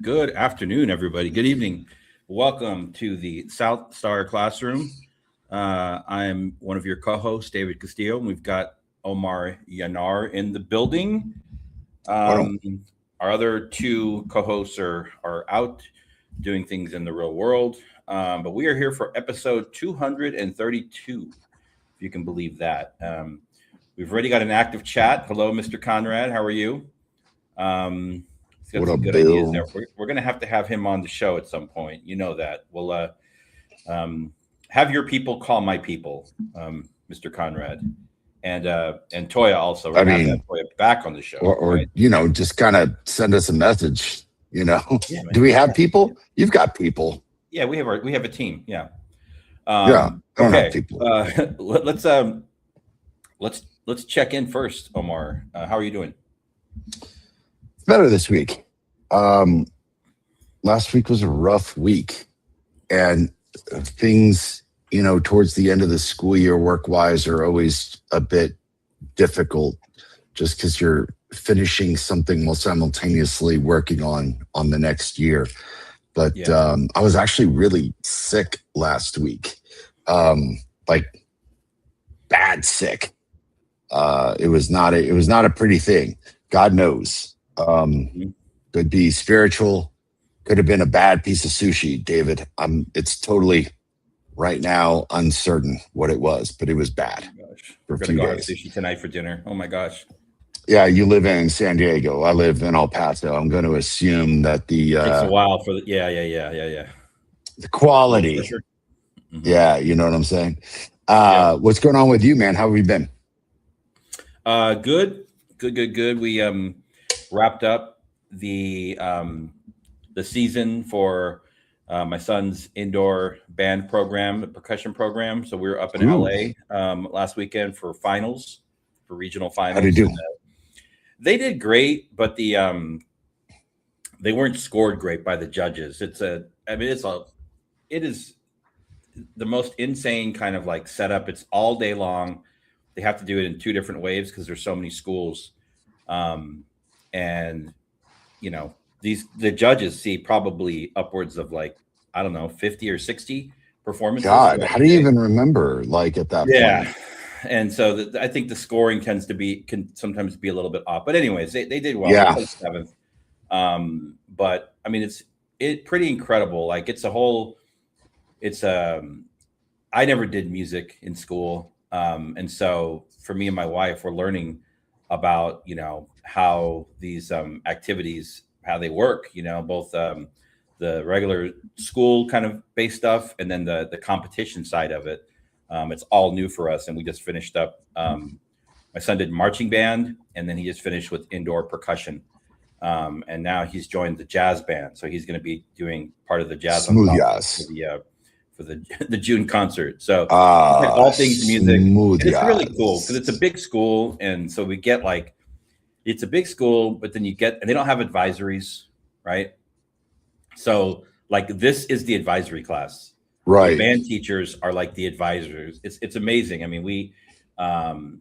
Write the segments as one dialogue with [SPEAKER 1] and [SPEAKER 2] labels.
[SPEAKER 1] Good afternoon, everybody. Good evening. Welcome to the South Star Classroom. I'm one of your co-hosts, David Castillo, and we've got Omar Yanar in the building. Our other two co-hosts are out doing things in the real world, but we are here for episode 232, if you can believe that. We've already got an active chat. Hello, Mr. Conrad. How are you? He's got some good ideas there. We're going to have him on the show at some point. You know that. We'll have your people call my people, Mr. Conrad, and Toya also. We're going to have Toya back on the show,
[SPEAKER 2] or
[SPEAKER 1] right?
[SPEAKER 2] Just kind of send us a message.
[SPEAKER 1] Yeah,
[SPEAKER 2] do we have people? You've got people.
[SPEAKER 1] Yeah, we have a team. Yeah.
[SPEAKER 2] I don't have people.
[SPEAKER 1] Let's check in first, Omar. How are you doing?
[SPEAKER 2] Better this week. Last week was a rough week, and things, towards the end of the school year work-wise are always a bit difficult just because you're finishing something while simultaneously working on the next year. But I was actually really sick last week, like bad sick. It was not a pretty thing. God knows. Could be spiritual, could have been a bad piece of sushi, David. It's totally right now uncertain what it was, but it was bad.
[SPEAKER 1] Oh gosh.
[SPEAKER 2] For
[SPEAKER 1] We're
[SPEAKER 2] a
[SPEAKER 1] gonna
[SPEAKER 2] few
[SPEAKER 1] go have
[SPEAKER 2] days.
[SPEAKER 1] sushi tonight for dinner. Oh my gosh.
[SPEAKER 2] Yeah, you live in San Diego. I live in El Paso. I'm going to assume that the
[SPEAKER 1] Takes a while for the
[SPEAKER 2] the quality.
[SPEAKER 1] For sure. Mm-hmm.
[SPEAKER 2] Yeah, you know what I'm saying. What's going on with you, man? How have you been?
[SPEAKER 1] Good. We wrapped up the season for my son's indoor band program, the percussion program. So we were up in LA last weekend for finals, for regional finals.
[SPEAKER 2] How did you do?
[SPEAKER 1] They did great, but they weren't scored great by the judges. It is the most insane kind of like setup. It's all day long. They have to do it in two different waves because there's so many schools. And the judges see probably upwards of 50 or 60 performances.
[SPEAKER 2] God, how do you even remember at that point?
[SPEAKER 1] Yeah. And so I think the scoring can sometimes be a little bit off, but anyways, they did well.
[SPEAKER 2] Yeah.
[SPEAKER 1] They played 7th. But I mean, it's pretty incredible. I never did music in school. And so for me and my wife, we're learning about, how these activities, how they work, both the regular school kind of based stuff and then the competition side of it. It's all new for us. And we just finished up. My son did marching band, and then he just finished with indoor percussion. And now he's joined the jazz band. So he's going to be doing part of the jazz
[SPEAKER 2] Smooth jazz
[SPEAKER 1] for the June concert. So all things music. It's really cool because it's a big school. And so we get it's a big school, but then and they don't have advisories, right? So this is the advisory class.
[SPEAKER 2] Right.
[SPEAKER 1] The band teachers are like the advisors. It's amazing. I mean, we, when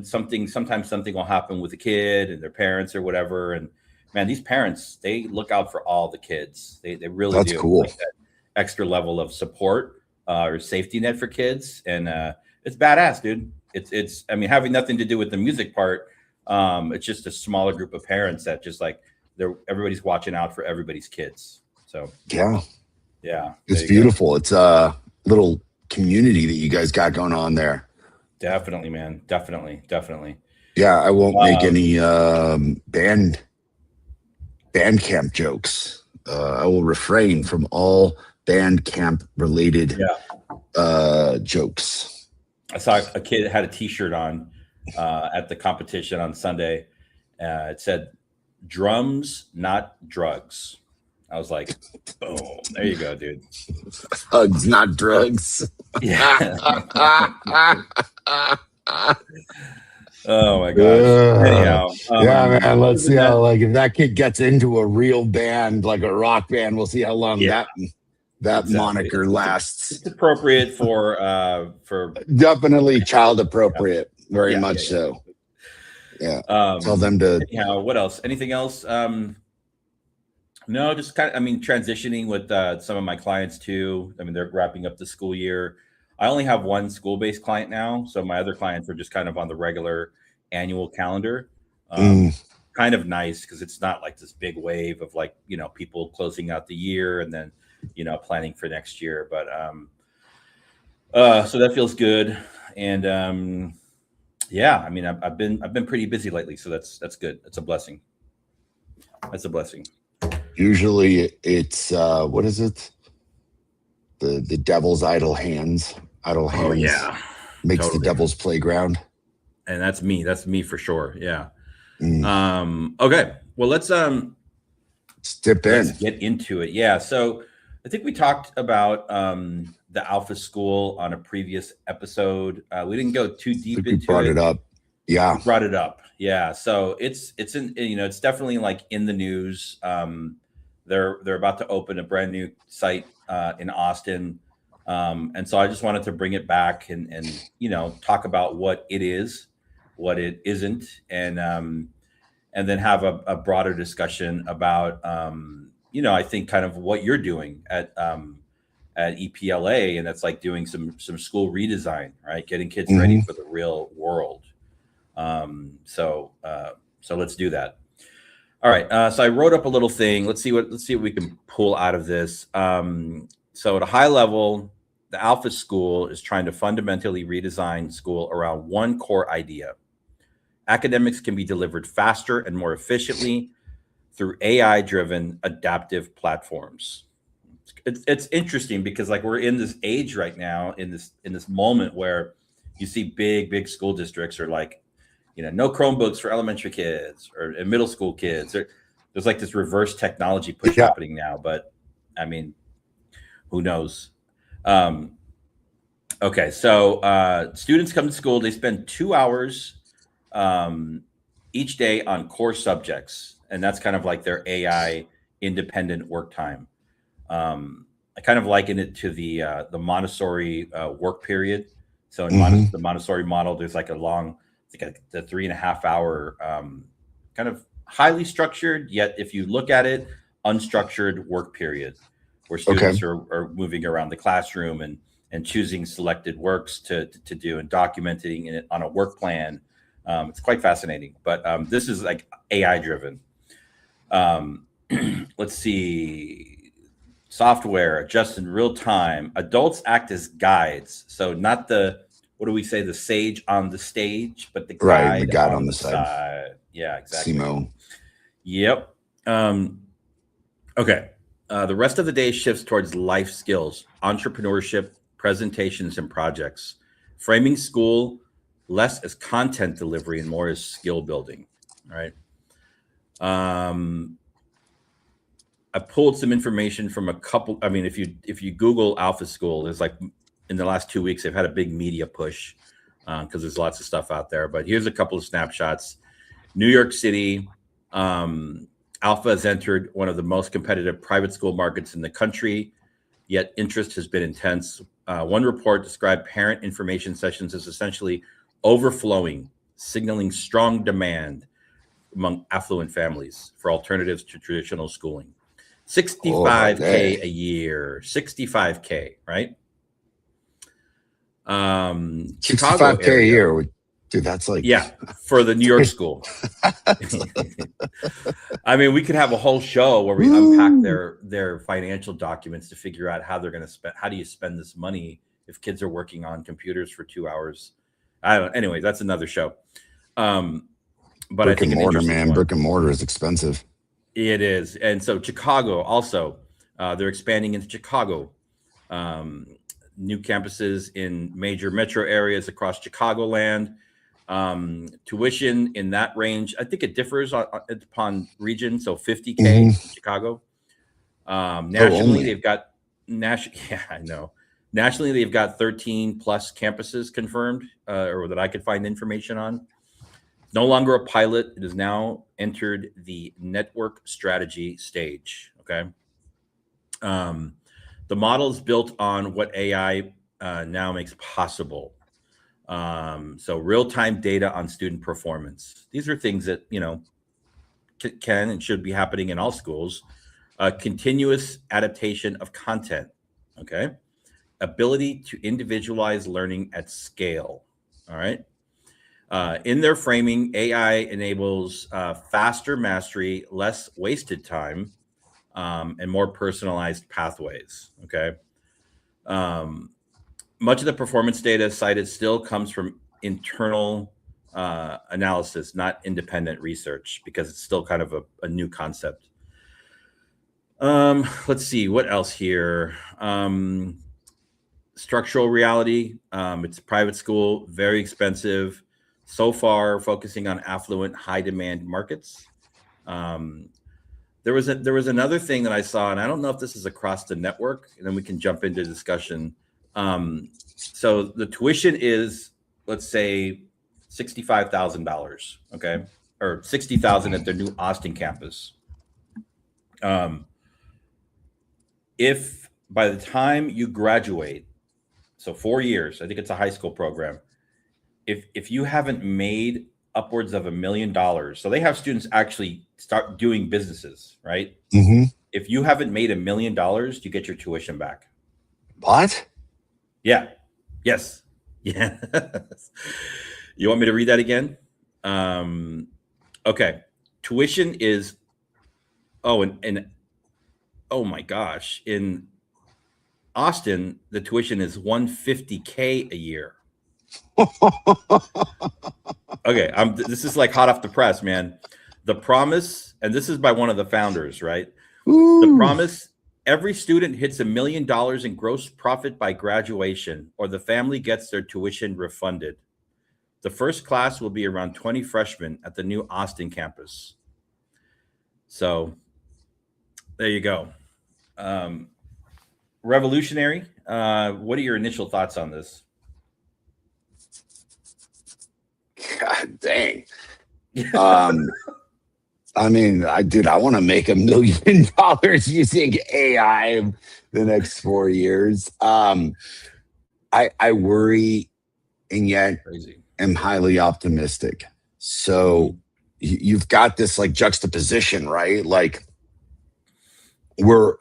[SPEAKER 1] sometimes something will happen with a kid and their parents or whatever. And man, these parents, they look out for all the kids. They really do.
[SPEAKER 2] That's cool.
[SPEAKER 1] That extra level of support or safety net for kids. And it's badass, dude. It's having nothing to do with the music part. It's just a smaller group of parents that just everybody's watching out for everybody's kids. So yeah,
[SPEAKER 2] it's beautiful. It's a little community that you guys got going on there.
[SPEAKER 1] Definitely, man. Definitely.
[SPEAKER 2] Yeah, I won't make any band camp jokes. I will refrain from all band camp related jokes.
[SPEAKER 1] I saw a kid that had a T-shirt on at the competition on Sunday. It said, "Drums, not drugs." I was like, boom, there you go, dude.
[SPEAKER 2] Hugs, not drugs.
[SPEAKER 1] Yeah. Oh my gosh. Anyhow.
[SPEAKER 2] Man, let's see how if that kid gets into a real band, like a rock band, we'll see how long that moniker lasts.
[SPEAKER 1] It's appropriate for
[SPEAKER 2] definitely child appropriate, very much so. Yeah. Tell them to.
[SPEAKER 1] Anyhow, what else? Anything else? No, just kind of, I mean, transitioning with some of my clients too. I mean, they're wrapping up the school year. I only have one school-based client now, so my other clients are just kind of on the regular annual calendar.
[SPEAKER 2] Mm,
[SPEAKER 1] Kind of nice because it's not like this big wave of like, people closing out the year and then, planning for next year. But so that feels good. And yeah, I mean, I've been pretty busy lately, so that's good. It's a blessing. That's a blessing.
[SPEAKER 2] Usually it's what is it? The devil's idle hands. Idle hands
[SPEAKER 1] Oh yeah,
[SPEAKER 2] makes the
[SPEAKER 1] totally.
[SPEAKER 2] devil's playground.
[SPEAKER 1] And that's me. That's me for sure. Yeah.
[SPEAKER 2] Mm,
[SPEAKER 1] Okay. Well,
[SPEAKER 2] let's dip
[SPEAKER 1] let's
[SPEAKER 2] in.
[SPEAKER 1] get into it. Yeah. So I think we talked about the Alpha School on a previous episode. We didn't go too
[SPEAKER 2] I
[SPEAKER 1] deep
[SPEAKER 2] think we
[SPEAKER 1] into
[SPEAKER 2] brought
[SPEAKER 1] it.
[SPEAKER 2] it up. Yeah.
[SPEAKER 1] We brought it up. Yeah. So it's in, it's definitely like in the news. They're about to open a brand new site in Austin. And so I just wanted to bring it back and talk about what it is, what it isn't, and then have a broader discussion about I think kind of what you're doing at EPLA, and that's like doing some school redesign, right? Getting kids ready
[SPEAKER 2] Hmm.
[SPEAKER 1] for the real world. So let's do that. All right. So I wrote up a little thing. Let's see what we can pull out of this. So at a high level, the Alpha School is trying to fundamentally redesign school around one core idea. Academics can be delivered faster and more efficiently through AI-driven adaptive platforms. It's interesting because like we're in this age right now, in this moment where you see big school districts are like, no Chromebooks for elementary kids or middle school kids. There's like this reverse technology push
[SPEAKER 2] Yeah.
[SPEAKER 1] happening now, but I mean, who knows? Um, okay, so students come to school. They spend 2 hours each day on core subjects, and that's kind of like their AI independent work time. I kind of liken it to the Montessori work period. So in
[SPEAKER 2] Hmm.
[SPEAKER 1] The Montessori model, there's like a long, it's like the 3.5 hour kind of highly structured, yet if you look at it, unstructured work period where
[SPEAKER 2] Okay.
[SPEAKER 1] students are moving around the classroom and choosing selected works to do and documenting it on a work plan. It's quite fascinating, but this is like AI driven. Um, let's see. Software adjusts in real time. Adults act as guides. So not what do we say, the sage on the stage, but the
[SPEAKER 2] Right. The
[SPEAKER 1] guide
[SPEAKER 2] guy
[SPEAKER 1] on
[SPEAKER 2] on the
[SPEAKER 1] the
[SPEAKER 2] side.
[SPEAKER 1] side. Yeah, exactly.
[SPEAKER 2] Simo.
[SPEAKER 1] Yep. Okay. The rest of the day shifts towards life skills, entrepreneurship, presentations, and projects. Framing school less as content delivery and more as skill building. All right. I pulled some information from a couple. I mean, if you Google Alpha School, there's like in the last 2 weeks they've had a big media push because there's lots of stuff out there. But here's a couple of snapshots. New York City, Alpha has entered one of the most competitive private school markets in the country, yet interest has been intense. One report described parent information sessions as essentially overflowing, signaling strong demand among affluent families for alternatives to traditional schooling. 65K a year, 65K, right? Chicago
[SPEAKER 2] 65K
[SPEAKER 1] area.
[SPEAKER 2] a year. Dude, that's like,
[SPEAKER 1] yeah, for the New York school. I mean, we could have a whole show where we unpack their financial documents to figure out how they're going to spend. How do you spend this money if kids are working on computers for 2 hours? I don't. Anyway, that's another show. But
[SPEAKER 2] brick
[SPEAKER 1] I think
[SPEAKER 2] and
[SPEAKER 1] an
[SPEAKER 2] mortar,
[SPEAKER 1] interesting
[SPEAKER 2] man.
[SPEAKER 1] one.
[SPEAKER 2] Brick and mortar is expensive.
[SPEAKER 1] It is. And so Chicago also, they're expanding into Chicago. New campuses in major metro areas across Chicagoland. Tuition in that range, I think it differs upon region. So 50K in Chicago. Nationally, they've got yeah, I know. Nationally, they've got 13 plus campuses confirmed, or that I could find information on. No longer a pilot. It has now entered the network strategy stage. Okay. The model is built on what AI now makes possible. So real-time data on student performance. These are things that, can and should be happening in all schools. continuous adaptation of content, okay? Ability to individualize learning at scale, all right? In their framing, AI enables faster mastery, less wasted time, and more personalized pathways, okay? Much of the performance data cited still comes from internal analysis, not independent research, because it's still kind of a new concept. Let's see, what else here? Structural reality. It's a private school, very expensive. So far, focusing on affluent, high demand markets. There was another thing that I saw, and I don't know if this is across the network, and then we can jump into discussion. So the tuition is, let's say, $65,000, okay, or $60,000 at their new Austin campus. If by the time you graduate, so 4 years, I think it's a high school program, if you haven't made upwards of $1 million, so they have students actually start doing businesses, right?
[SPEAKER 2] Mm-hmm.
[SPEAKER 1] If you haven't made $1 million, you get your tuition back.
[SPEAKER 2] What?
[SPEAKER 1] Yeah. Yes. Yeah. You want me to read that again? Okay. Tuition is, and oh my gosh, in Austin, the tuition is $150K a year. Okay, this is like hot off the press, man. The promise, and this is by one of the founders, right?
[SPEAKER 2] Ooh.
[SPEAKER 1] The promise: every student hits $1 million in gross profit by graduation, or the family gets their tuition refunded. The first class will be around 20 freshmen at the new Austin campus. So there you go. Revolutionary. What are your initial thoughts on this?
[SPEAKER 2] God dang. I mean, I want to make $1 million using AI the next 4 years. I worry, and yet am highly optimistic. So you've got this like juxtaposition, right? Like we're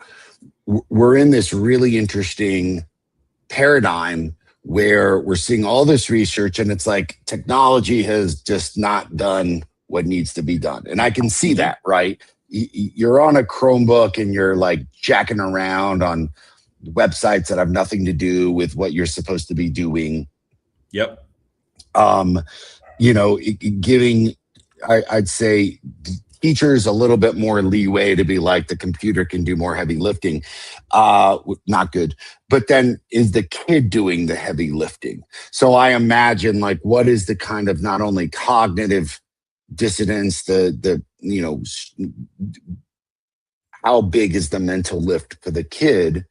[SPEAKER 2] in this really interesting paradigm where we're seeing all this research, and it's like technology has just not done what needs to be done. And I can see that, right? You're on a Chromebook and you're like jacking around on websites that have nothing to do with what you're supposed to be doing.
[SPEAKER 1] Yep.
[SPEAKER 2] Giving, I'd say, teachers a little bit more leeway to be like, the computer can do more heavy lifting. Not good. But then is the kid doing the heavy lifting? So I imagine, like, what is the kind of not only cognitive dissonance, how big is the mental lift for the kid?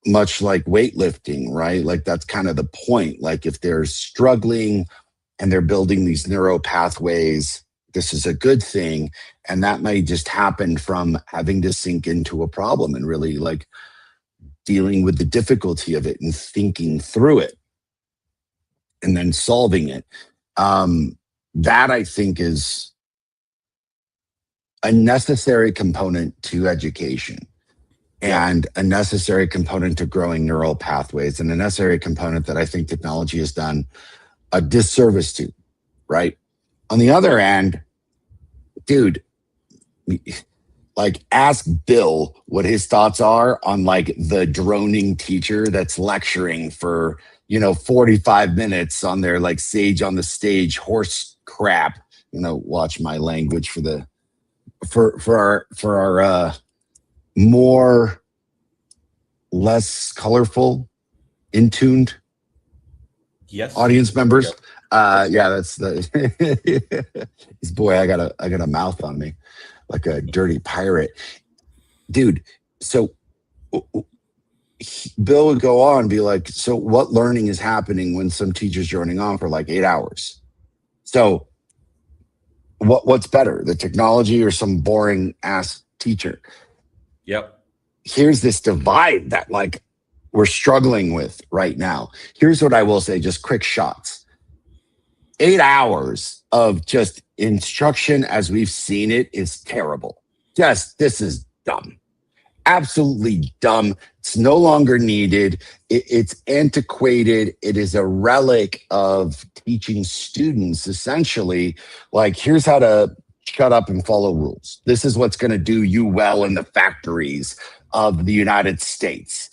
[SPEAKER 2] Much like weightlifting, right? Like that's kind of the point. Like if they're struggling and they're building these neural pathways, this is a good thing. And that may just happen from having to sink into a problem and really like dealing with the difficulty of it and thinking through it and then solving it. That I think is a necessary component to education and a necessary component to growing neural pathways, and a necessary component that I think technology has done a disservice to, right? On the other hand, dude, like ask Bill what his thoughts are on like the droning teacher that's lecturing for, 45 minutes on their like sage on the stage horse crap. Watch my language for our more less colorful, in-tuned audience members. That's the boy. I got a mouth on me like a dirty pirate, dude. So Bill would go on and be like, so what learning is happening when some teacher's droning on for like 8 hours? So what's better, the technology or some boring ass teacher?
[SPEAKER 1] Yep.
[SPEAKER 2] Here's this divide that like we're struggling with right now. Here's what I will say, just quick shots. 8 hours of just instruction as we've seen it is terrible. This is dumb. absolutely dumb. It's no longer needed. It's antiquated. It is a relic of teaching students essentially, like, here's how to shut up and follow rules. This is what's going to do you well in the factories of the United States.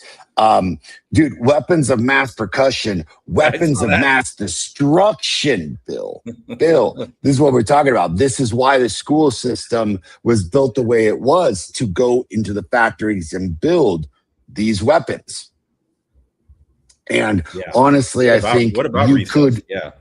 [SPEAKER 2] Dude, weapons of mass percussion, weapons of mass destruction, Bill. Bill, this is what we're talking about. This is why the school system was built the way it was, to go into the factories and build these weapons. And honestly, I think
[SPEAKER 1] what about
[SPEAKER 2] you
[SPEAKER 1] recess?
[SPEAKER 2] could.
[SPEAKER 1] Yeah.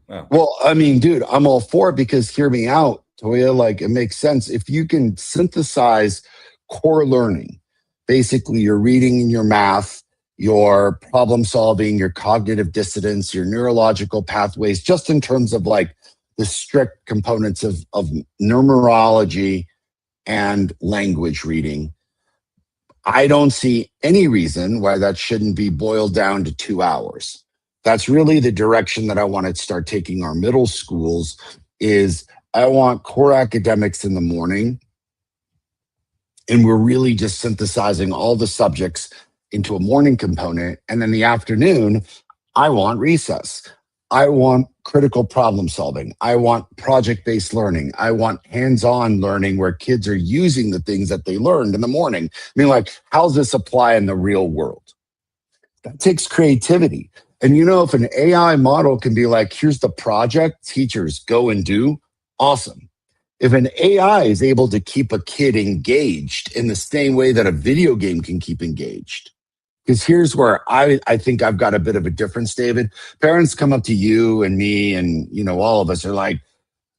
[SPEAKER 1] Oh.
[SPEAKER 2] Well, I mean, dude, I'm all for it, because hear me out, Toya. Like, it makes sense if you can synthesize core learning. Basically, your reading and your math, your problem solving, your cognitive dissonance, your neurological pathways, just in terms of like the strict components of numerology and language reading. I don't see any reason why that shouldn't be boiled down to 2 hours. That's really the direction that I want to start taking our middle schools. Is I want core academics in the morning, and we're really just synthesizing all the subjects into a morning component. And then the afternoon, I want recess. I want critical problem solving. I want project-based learning. I want hands-on learning where kids are using the things that they learned in the morning. I mean, like, how does this apply in the real world? That takes creativity. And if an AI model can be like, here's the project, teachers go and do, awesome. If an AI is able to keep a kid engaged in the same way that a video game can keep engaged, because here's where I think I've got a bit of a difference, David. Parents come up to you and me and, all of us are like,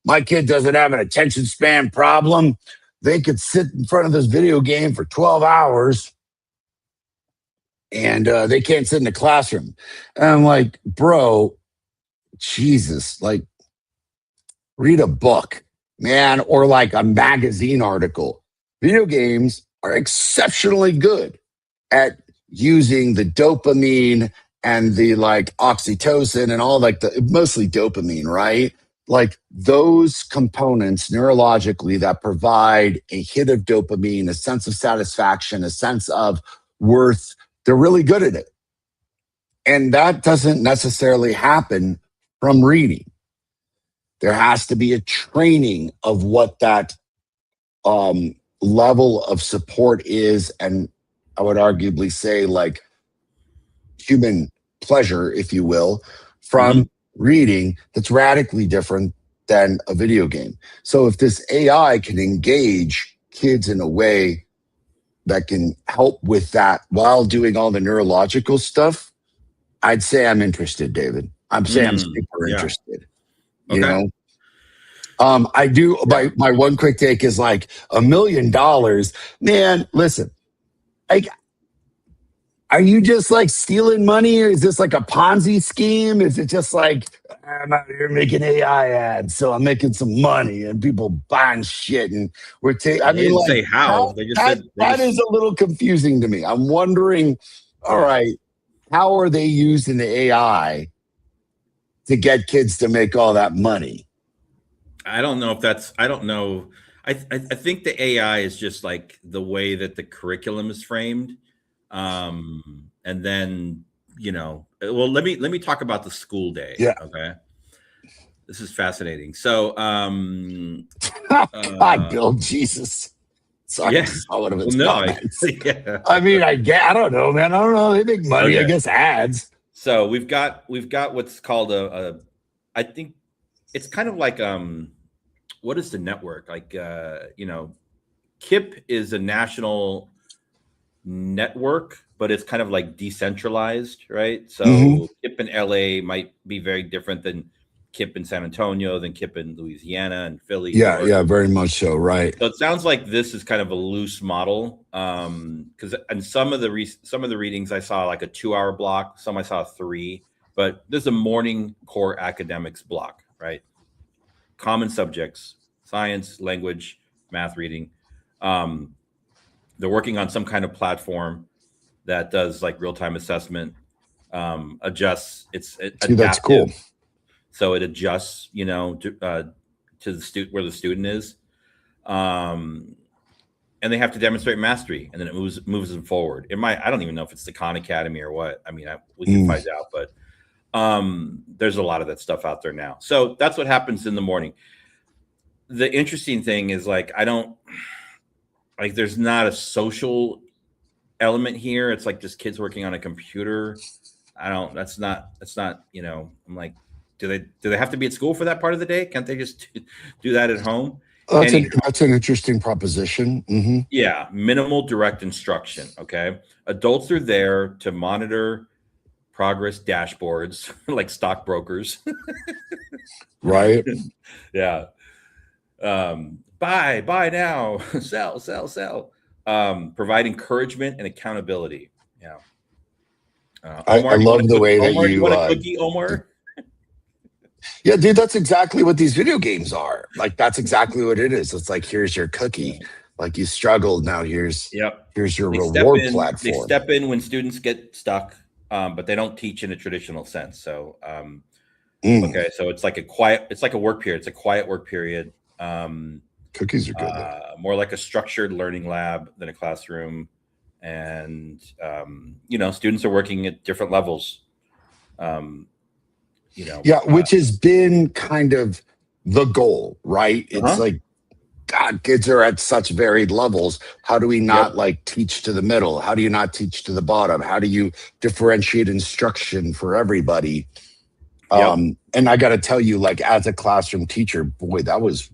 [SPEAKER 2] my kid doesn't have an attention span problem. They could sit in front of this video game for 12 hours and they can't sit in the classroom. And I'm like, bro, Jesus, like, read a book, man, or like a magazine article. Video games are exceptionally good at using the dopamine and the like oxytocin and all, like, the mostly dopamine, right? Like, those components neurologically that provide a hit of dopamine, a sense of satisfaction, a sense of worth, they're really good at it. And that doesn't necessarily happen from reading. There has to be a training of what that level of support is. And I would arguably say, like, human pleasure, if you will, from reading, that's radically different than a video game. So if this AI can engage kids in a way that can help with that while doing all the neurological stuff, I'd say I'm interested, David. I'm saying I'm super interested.
[SPEAKER 1] Okay.
[SPEAKER 2] I do. My one quick take is like $1 million. Man, listen, like, are you just like stealing money, or is this like a Ponzi scheme? Is it just like, I'm out here making AI ads, so I'm making some money and people buying shit and we're taking? I mean,
[SPEAKER 1] didn't
[SPEAKER 2] like,
[SPEAKER 1] say how. They just said
[SPEAKER 2] that is a little confusing to me. I'm wondering, all right, how are they using the AI to get kids to make all that money?
[SPEAKER 1] I don't know if that's. I don't know. I think the AI is just like the way that the curriculum is framed. And then, well, let me talk about the school day.
[SPEAKER 2] Yeah.
[SPEAKER 1] Okay. This is fascinating. So,
[SPEAKER 2] God, Bill, Jesus. Sorry,
[SPEAKER 1] yeah.
[SPEAKER 2] all of its
[SPEAKER 1] Well,
[SPEAKER 2] comments.
[SPEAKER 1] yeah.
[SPEAKER 2] I mean, I don't know, man. I don't know. They make money,
[SPEAKER 1] Okay.
[SPEAKER 2] I guess, ads.
[SPEAKER 1] So we've got what's called I think it's kind of like what is the network? Like KIPP is a national network, but it's kind of like decentralized, right? So KIPP in LA might be very different than KIPP in San Antonio, than KIPP in Louisiana and Philly.
[SPEAKER 2] Yeah, very much so, right?
[SPEAKER 1] So it sounds like this is kind of a loose model, because in some of the readings I saw like a 2-hour block, some I saw 3, but there's a morning core academics block, right? Common subjects, science, language, math, reading. They're working on some kind of platform that does like real-time assessment, adjusts. It's adaptive.
[SPEAKER 2] That's cool.
[SPEAKER 1] So it adjusts, to the student, where the student is. And and they have to demonstrate mastery, and then it moves them forward. I don't even know if it's the Khan Academy or what. I mean, we can find out, but there's a lot of that stuff out there now. So that's what happens in the morning. The interesting thing is there's not a social element here. It's like just kids working on a computer. That's not, I'm like, do they have to be at school for that part of the day? Can't they just do that at home?
[SPEAKER 2] That's an interesting proposition. Mm-hmm.
[SPEAKER 1] Yeah. Minimal direct instruction. Okay. Adults are there to monitor progress dashboards like stockbrokers.
[SPEAKER 2] Right.
[SPEAKER 1] Yeah. Buy now, sell. Provide encouragement and accountability. Yeah.
[SPEAKER 2] Omar, I love the way that
[SPEAKER 1] you want a cookie, Omar?
[SPEAKER 2] Yeah, dude, that's exactly what these video games are. Like, that's exactly what it is. It's like, here's your cookie. Like, you struggled. Now here's your reward platform.
[SPEAKER 1] They step in when students get stuck, but they don't teach in a traditional sense. So, okay, so it's like a work period. It's a quiet work period.
[SPEAKER 2] Cookies are good.
[SPEAKER 1] More like a structured learning lab than a classroom. And, students are working at different levels.
[SPEAKER 2] Which has been kind of the goal, right? It's like, God, kids are at such varied levels. How do we not teach to the middle? How do you not teach to the bottom? How do you differentiate instruction for everybody? And I got to tell you, like, as a classroom teacher, boy, that was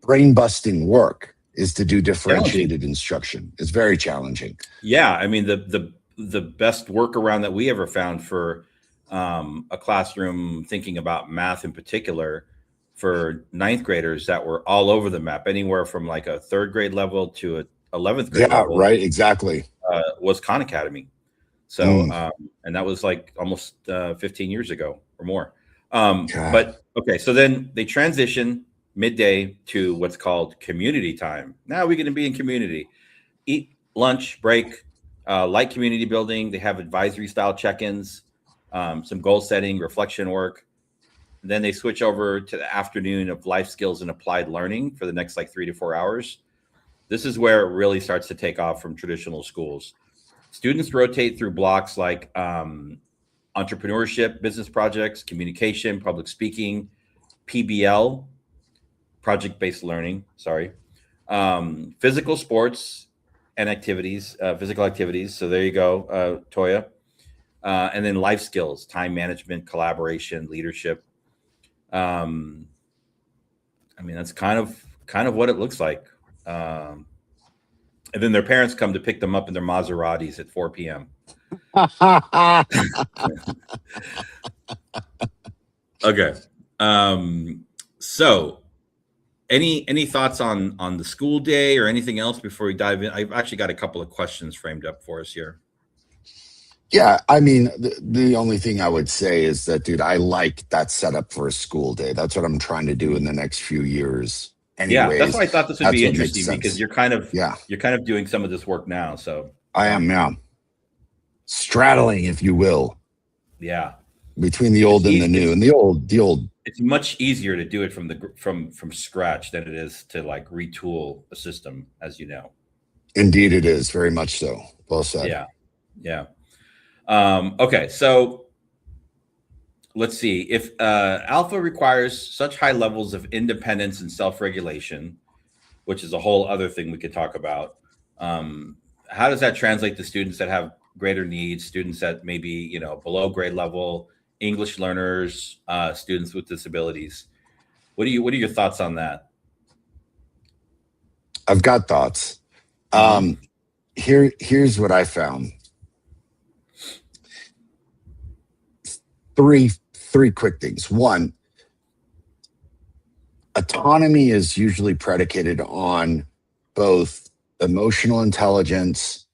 [SPEAKER 2] brain busting work, is to do differentiated instruction. It's very challenging.
[SPEAKER 1] Yeah. I mean, the best workaround that we ever found for a classroom thinking about math in particular for ninth graders that were all over the map, anywhere from like a third grade level to a 11th grade level.
[SPEAKER 2] Right. Exactly.
[SPEAKER 1] Was Khan Academy. So, and that was like almost 15 years ago or more. But okay, so then they transition midday to what's called community time. Now we're going to be in community, eat lunch, break, light community building. They have advisory style check-ins, some goal setting, reflection work. Then they switch over to the afternoon of life skills and applied learning for the next 3 to 4 hours. This is where it really starts to take off from traditional schools. Students rotate through blocks like entrepreneurship, business projects, communication, public speaking, PBL, project-based learning, physical sports and activities, physical activities. So there you go, Toya. And then life skills, time management, collaboration, leadership. That's kind of what it looks like. And then their parents come to pick them up in their Maseratis at 4 p.m. Okay. So any thoughts on the school day or anything else before we dive in? I've actually got a couple of questions framed up for us here.
[SPEAKER 2] Yeah, I mean, the only thing I would say is that, dude, I like that setup for a school day. That's what I'm trying to do in the next few years. Anyways,
[SPEAKER 1] yeah, that's why I thought this would be interesting, because you're kind of doing some of this work now. So
[SPEAKER 2] I am straddling, if you will.
[SPEAKER 1] Yeah,
[SPEAKER 2] between the old and the new, and the old.
[SPEAKER 1] It's much easier to do it from scratch than it is to retool a system, as you know.
[SPEAKER 2] Indeed, it is very much so. Well said.
[SPEAKER 1] Yeah. Okay, so let's see. If Alpha requires such high levels of independence and self-regulation, which is a whole other thing we could talk about, how does that translate to students that have greater needs, students that maybe below grade level, English learners, students with disabilities? What are your thoughts on that?
[SPEAKER 2] I've got thoughts. Here's what I found. Three quick things. One, autonomy is usually predicated on both emotional intelligence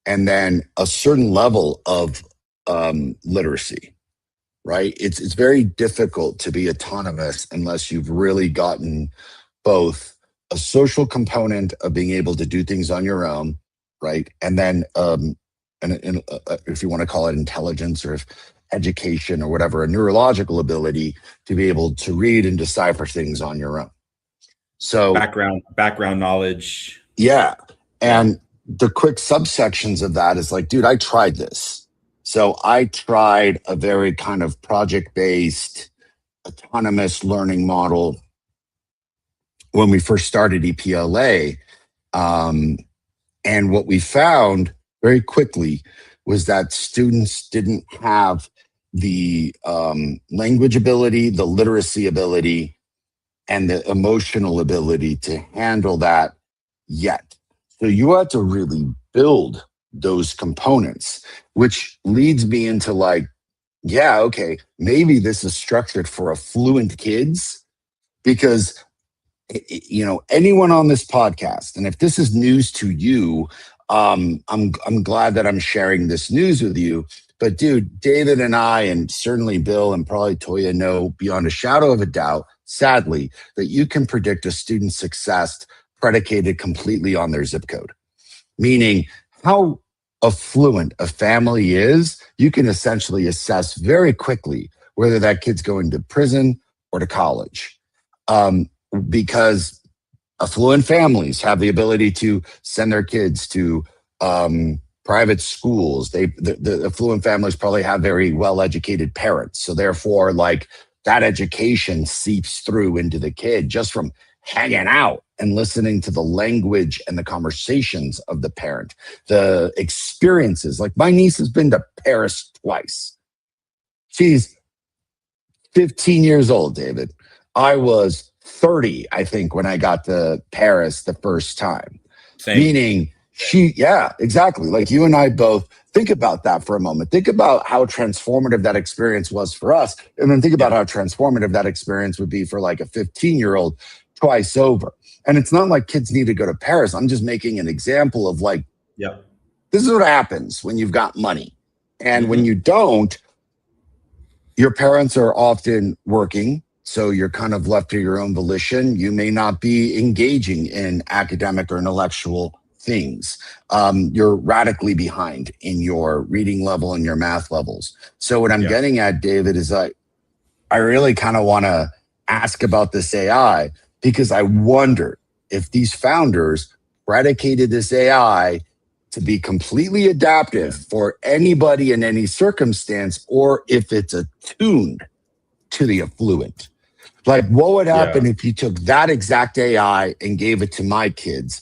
[SPEAKER 2] and then a certain level of literacy, right? It's very difficult to be autonomous unless you've really gotten both a social component of being able to do things on your own, right? And then, if you want to call it intelligence or education or whatever, a neurological ability to be able to read and decipher things on your own. So
[SPEAKER 1] background knowledge.
[SPEAKER 2] yeah. And the quick subsections of that is like, dude, I tried this. So I tried a very kind of project-based autonomous learning model when we first started EPLA. And what we found very quickly was that students didn't have the language ability, the literacy ability, and the emotional ability to handle that yet. So you had to really build those components, which leads me into like, yeah, okay, maybe this is structured for affluent kids because you know, anyone on this podcast, and if this is news to you, I'm glad that I'm sharing this news with you. But dude, David and I, and certainly Bill and probably Toya know beyond a shadow of a doubt, sadly, that you can predict a student's success predicated completely on their zip code. Meaning how affluent a family is, you can essentially assess very quickly whether that kid's going to prison or to college. Because affluent families have the ability to send their kids to private schools. The affluent families probably have very well-educated parents. So therefore, like that education seeps through into the kid just from hanging out and listening to the language and the conversations of the parent, the experiences. Like my niece has been to Paris twice. She's 15 years old, David. I was 30, I think, when I got to Paris the first time.
[SPEAKER 1] Same.
[SPEAKER 2] Meaning yeah, exactly. Like you and I both think about that for a moment. Think about how transformative that experience was for us. And then think about how transformative that experience would be for like a 15-year-old twice over. And it's not like kids need to go to Paris. I'm just making an example of like, this is what happens when you've got money. And when you don't, your parents are often working. So you're kind of left to your own volition. You may not be engaging in academic or intellectual things. You're radically behind in your reading level and your math levels. So what I'm getting at, David, is I really kind of want to ask about this AI because I wonder if these founders predicated this AI to be completely adaptive for anybody in any circumstance, or if it's attuned to the affluent. Like, what would happen if you took that exact AI and gave it to my kids?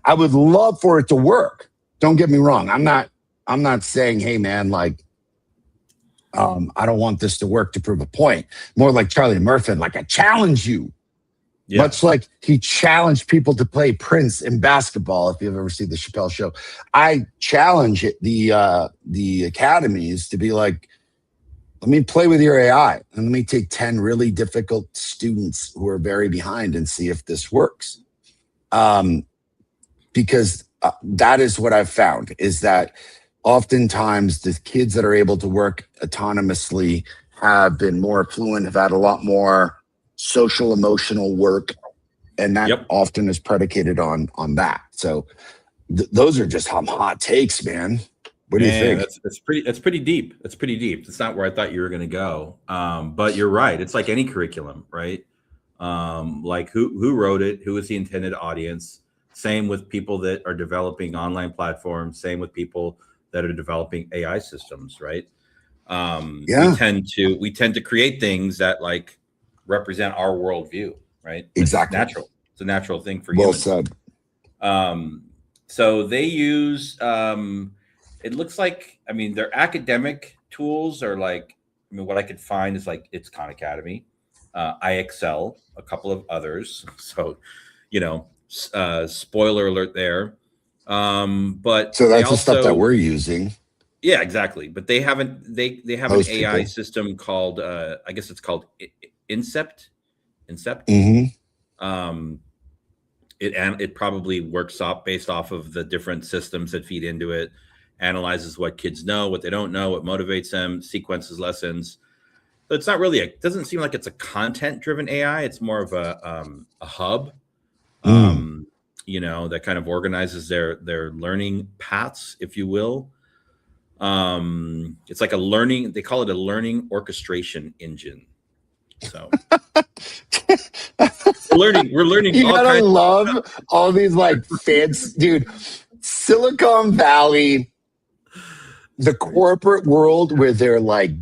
[SPEAKER 2] I would love for it to work. Don't get me wrong. I'm not saying, hey man, like, I don't want this to work to prove a point. More like Charlie Murphy, like I challenge you. Much like he challenged people to play Prince in basketball. If you've ever seen the Chappelle Show, I challenge the academies to be like, let me play with your AI and let me take 10 really difficult students who are very behind and see if this works. Because that is what I've found is that oftentimes the kids that are able to work autonomously have been more affluent, have had a lot more social emotional work. And that often is predicated on that. So those are just some hot takes, man. What do you think?
[SPEAKER 1] That's pretty deep. It's pretty deep. It's not where I thought you were going to go. But you're right. It's like any curriculum, right? Like who wrote it? Who is the intended audience? Same with people that are developing online platforms. Same with people that are developing AI systems, right? We tend to create things that like represent our worldview, right?
[SPEAKER 2] Exactly.
[SPEAKER 1] It's natural. It's a natural thing for humans.
[SPEAKER 2] Well
[SPEAKER 1] said. So they use. It looks like, I mean, their academic tools are like, I mean, what I could find is like, it's Khan Academy, IXL, a couple of others. So, you know, spoiler alert there. But
[SPEAKER 2] so that's the stuff that we're using.
[SPEAKER 1] Yeah, exactly. But they have an AI system called, I guess it's called Incept.
[SPEAKER 2] Mm-hmm.
[SPEAKER 1] It probably works based off of the different systems that feed into it. Analyzes what kids know, what they don't know, what motivates them, sequences lessons. So it's not really it doesn't seem like it's a content-driven AI. It's more of a hub, you know, that kind of organizes their learning paths, if you will. It's like they call it a learning orchestration engine. So We're learning
[SPEAKER 2] You
[SPEAKER 1] all
[SPEAKER 2] gotta
[SPEAKER 1] kinds.
[SPEAKER 2] love all these like fancy, dude. Silicon Valley, the corporate world where they're like,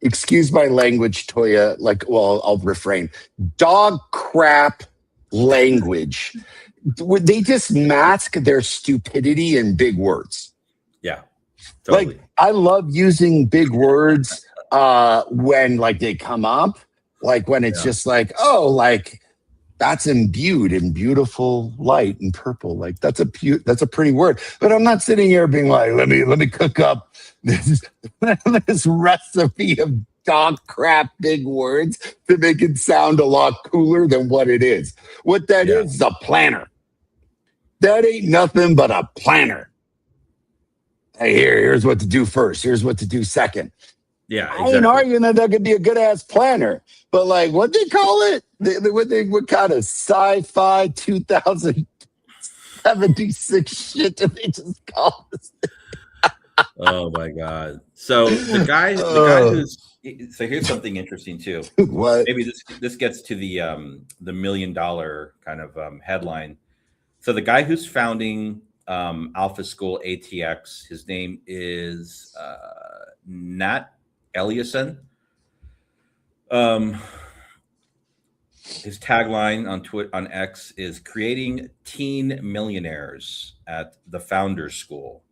[SPEAKER 2] excuse my language, Toya, like, well, I'll refrain. Dog crap language. They just mask their stupidity in big words.
[SPEAKER 1] Yeah, totally.
[SPEAKER 2] Like, I love using big words when like they come up, like when it's just like, oh, like that's imbued in beautiful light and purple. Like that's a pretty word. But I'm not sitting here being like, let me cook up this this recipe of dog crap big words to make it sound a lot cooler than what it is. What that is a planner. That ain't nothing but a planner. Hey, here's what to do first. Here's what to do second.
[SPEAKER 1] Yeah,
[SPEAKER 2] I ain't arguing that could be a good ass planner, but like what they call it, what kind of sci-fi 2076 shit do they just call this?
[SPEAKER 1] Oh my God! So the guy who's so here's something interesting too.
[SPEAKER 2] What?
[SPEAKER 1] Maybe this gets to the $1 million kind of headline. So the guy who's founding Alpha School ATX, his name is Nat Eliason. His tagline on X is creating teen millionaires at the Founders School,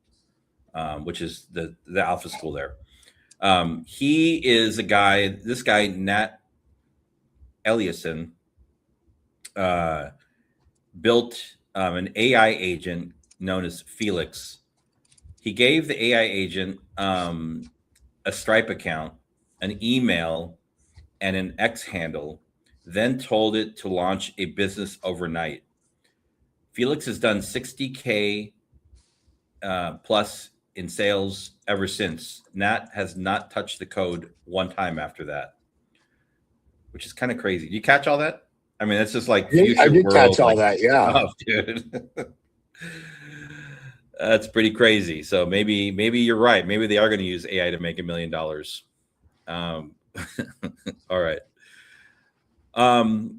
[SPEAKER 1] which is the Alpha School there. He is this guy, Nat Eliason, built an AI agent known as Felix. He gave the AI agent a Stripe account, an email, and an X handle, then told it to launch a business overnight. Felix has done 60K plus in sales ever since. Nat has not touched the code one time after that, which is kind of crazy. You catch all that? I mean, it's just like future
[SPEAKER 2] I did
[SPEAKER 1] world,
[SPEAKER 2] catch all
[SPEAKER 1] like,
[SPEAKER 2] that, yeah.
[SPEAKER 1] stuff, dude. That's pretty crazy. So maybe you're right. Maybe they are going to use AI to make $1 million. All right.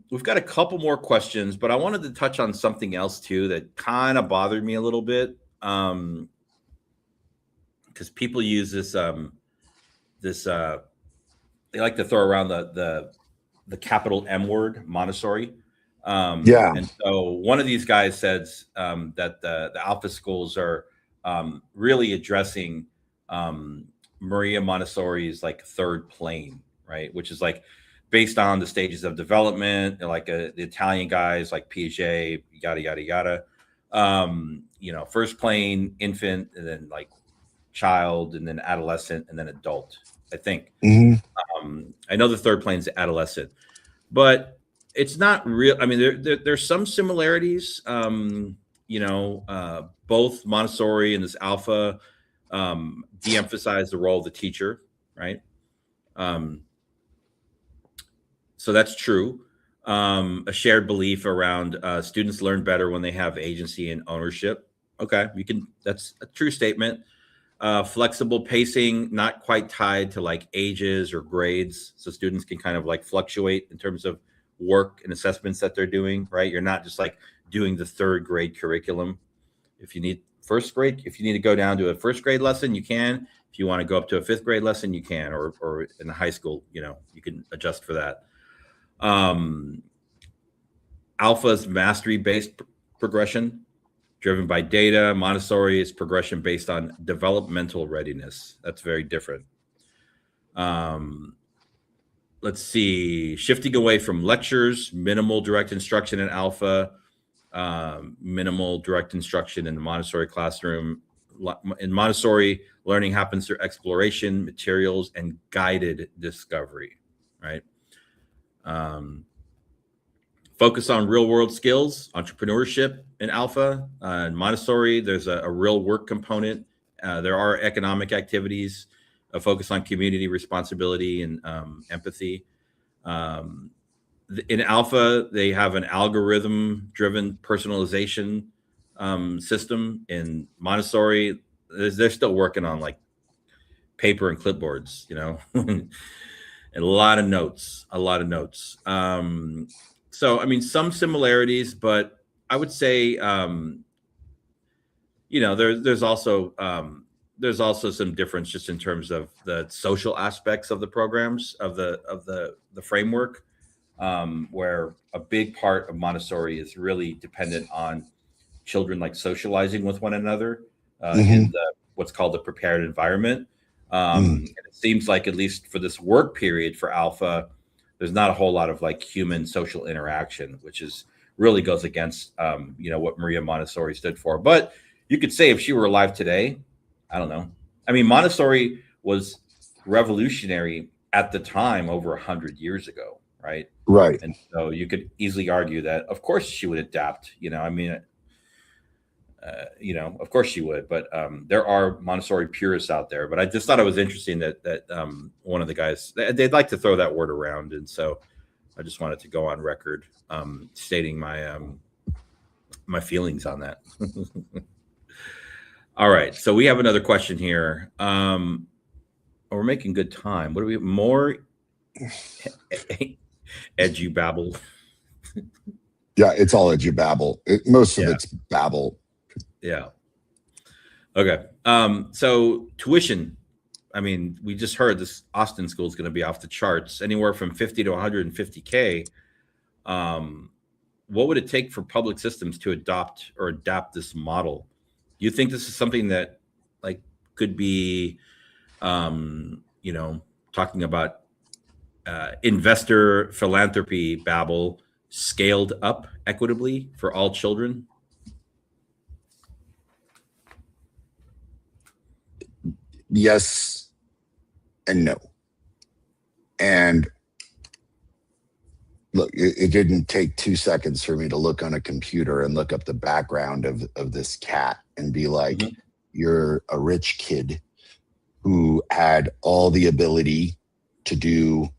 [SPEAKER 1] We've got a couple more questions, but I wanted to touch on something else too that kind of bothered me a little bit. Because people use this they like to throw around the capital M word, Montessori. And so one of these guys says that the Alpha schools are really addressing Maria Montessori's like third plane, right? Which is like based on the stages of development, like the Italian guys like Piaget, yada, yada, yada. First plane, infant, and then like child, and then adolescent, and then adult, I think. I know the third plane is adolescent, but it's not real. I mean, there's some similarities. Both Montessori and this Alpha de-emphasize the role of the teacher, right? So that's true. A shared belief around students learn better when they have agency and ownership. Okay, that's a true statement. Flexible pacing, not quite tied to like ages or grades. So students can kind of like fluctuate in terms of work and assessments that they're doing, right? You're not just like doing the third grade curriculum. If you need to go down to a first grade lesson, you can. If you want to go up to a fifth grade lesson, you can, or in the high school, you can adjust for that. Alpha's mastery-based progression, driven by data. Montessori is progression based on developmental readiness. That's very different. Let's see. Shifting away from lectures, minimal direct instruction in Alpha, minimal direct instruction in the Montessori classroom. In Montessori, learning happens through exploration, materials, and guided discovery, right? Focus on real world skills, entrepreneurship in Alpha. In Montessori, there's a real work component. There are economic activities, a focus on community responsibility and empathy. In Alpha, they have an algorithm driven personalization system. In Montessori, they're still working on like paper and clipboards, and a lot of notes. So I mean, some similarities, but I would say, there's also some difference just in terms of the social aspects of the programs of the framework, where a big part of Montessori is really dependent on children like socializing with one another in what's called the prepared environment. And it seems like, at least for this work period for Alpha, there's not a whole lot of like human social interaction, which is really goes against what Maria Montessori stood for. But you could say if she were alive today, I don't know. I mean, Montessori was revolutionary at the time over 100 years ago, right?
[SPEAKER 2] Right.
[SPEAKER 1] And so you could easily argue that, of course, she would adapt. Of course she would. But there are Montessori purists out there. But I just thought it was interesting that one of the guys, they'd like to throw that word around, and so I just wanted to go on record stating my my feelings on that. All right, so we have another question here. We're making good time. What do we more edubabble?
[SPEAKER 2] Yeah, it's all edubabble. Most of it's babble.
[SPEAKER 1] Yeah. Okay. So tuition. I mean, we just heard this Austin school is going to be off the charts, anywhere from 50 to 150K. What would it take for public systems to adopt or adapt this model? Do you think this is something that like could be, talking about investor philanthropy babble scaled up equitably for all children?
[SPEAKER 2] Yes and no. And look, it didn't take 2 seconds for me to look on a computer and look up the background of this cat and be like, you're a rich kid who had all the ability to do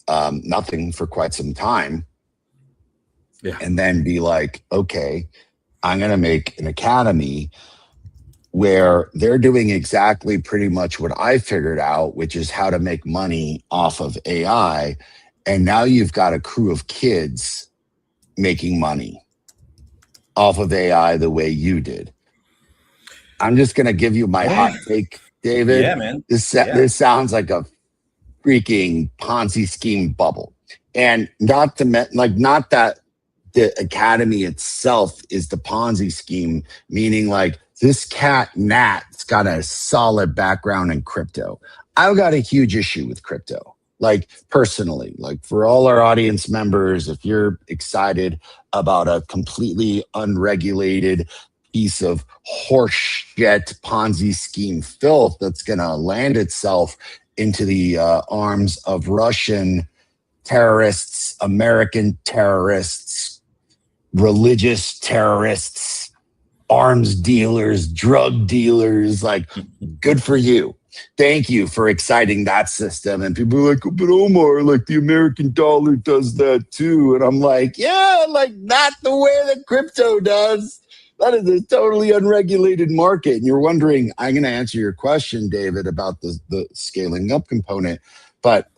[SPEAKER 2] nothing for quite some time.
[SPEAKER 1] Yeah.
[SPEAKER 2] And then be like, okay, I'm going to make an academy where they're doing exactly pretty much what I figured out, which is how to make money off of AI. And now you've got a crew of kids making money off of AI the way you did. I'm just going to give you my hot take, David.
[SPEAKER 1] Yeah, man.
[SPEAKER 2] This sounds like a freaking Ponzi scheme bubble. And not that the academy itself is the Ponzi scheme, meaning like this cat Nat's got a solid background in crypto. I've got a huge issue with crypto. Like personally, like for all our audience members, if you're excited about a completely unregulated piece of horseshit Ponzi scheme filth that's going to land itself into the arms of Russian terrorists, American terrorists, religious terrorists, arms dealers, drug dealers, like good for you. Thank you for exciting that system. And people are like, but Omar, like the American dollar does that too. And I'm like, yeah, like not the way that crypto does. That is a totally unregulated market. And you're wondering, I'm going to answer your question, David, about the scaling up component. But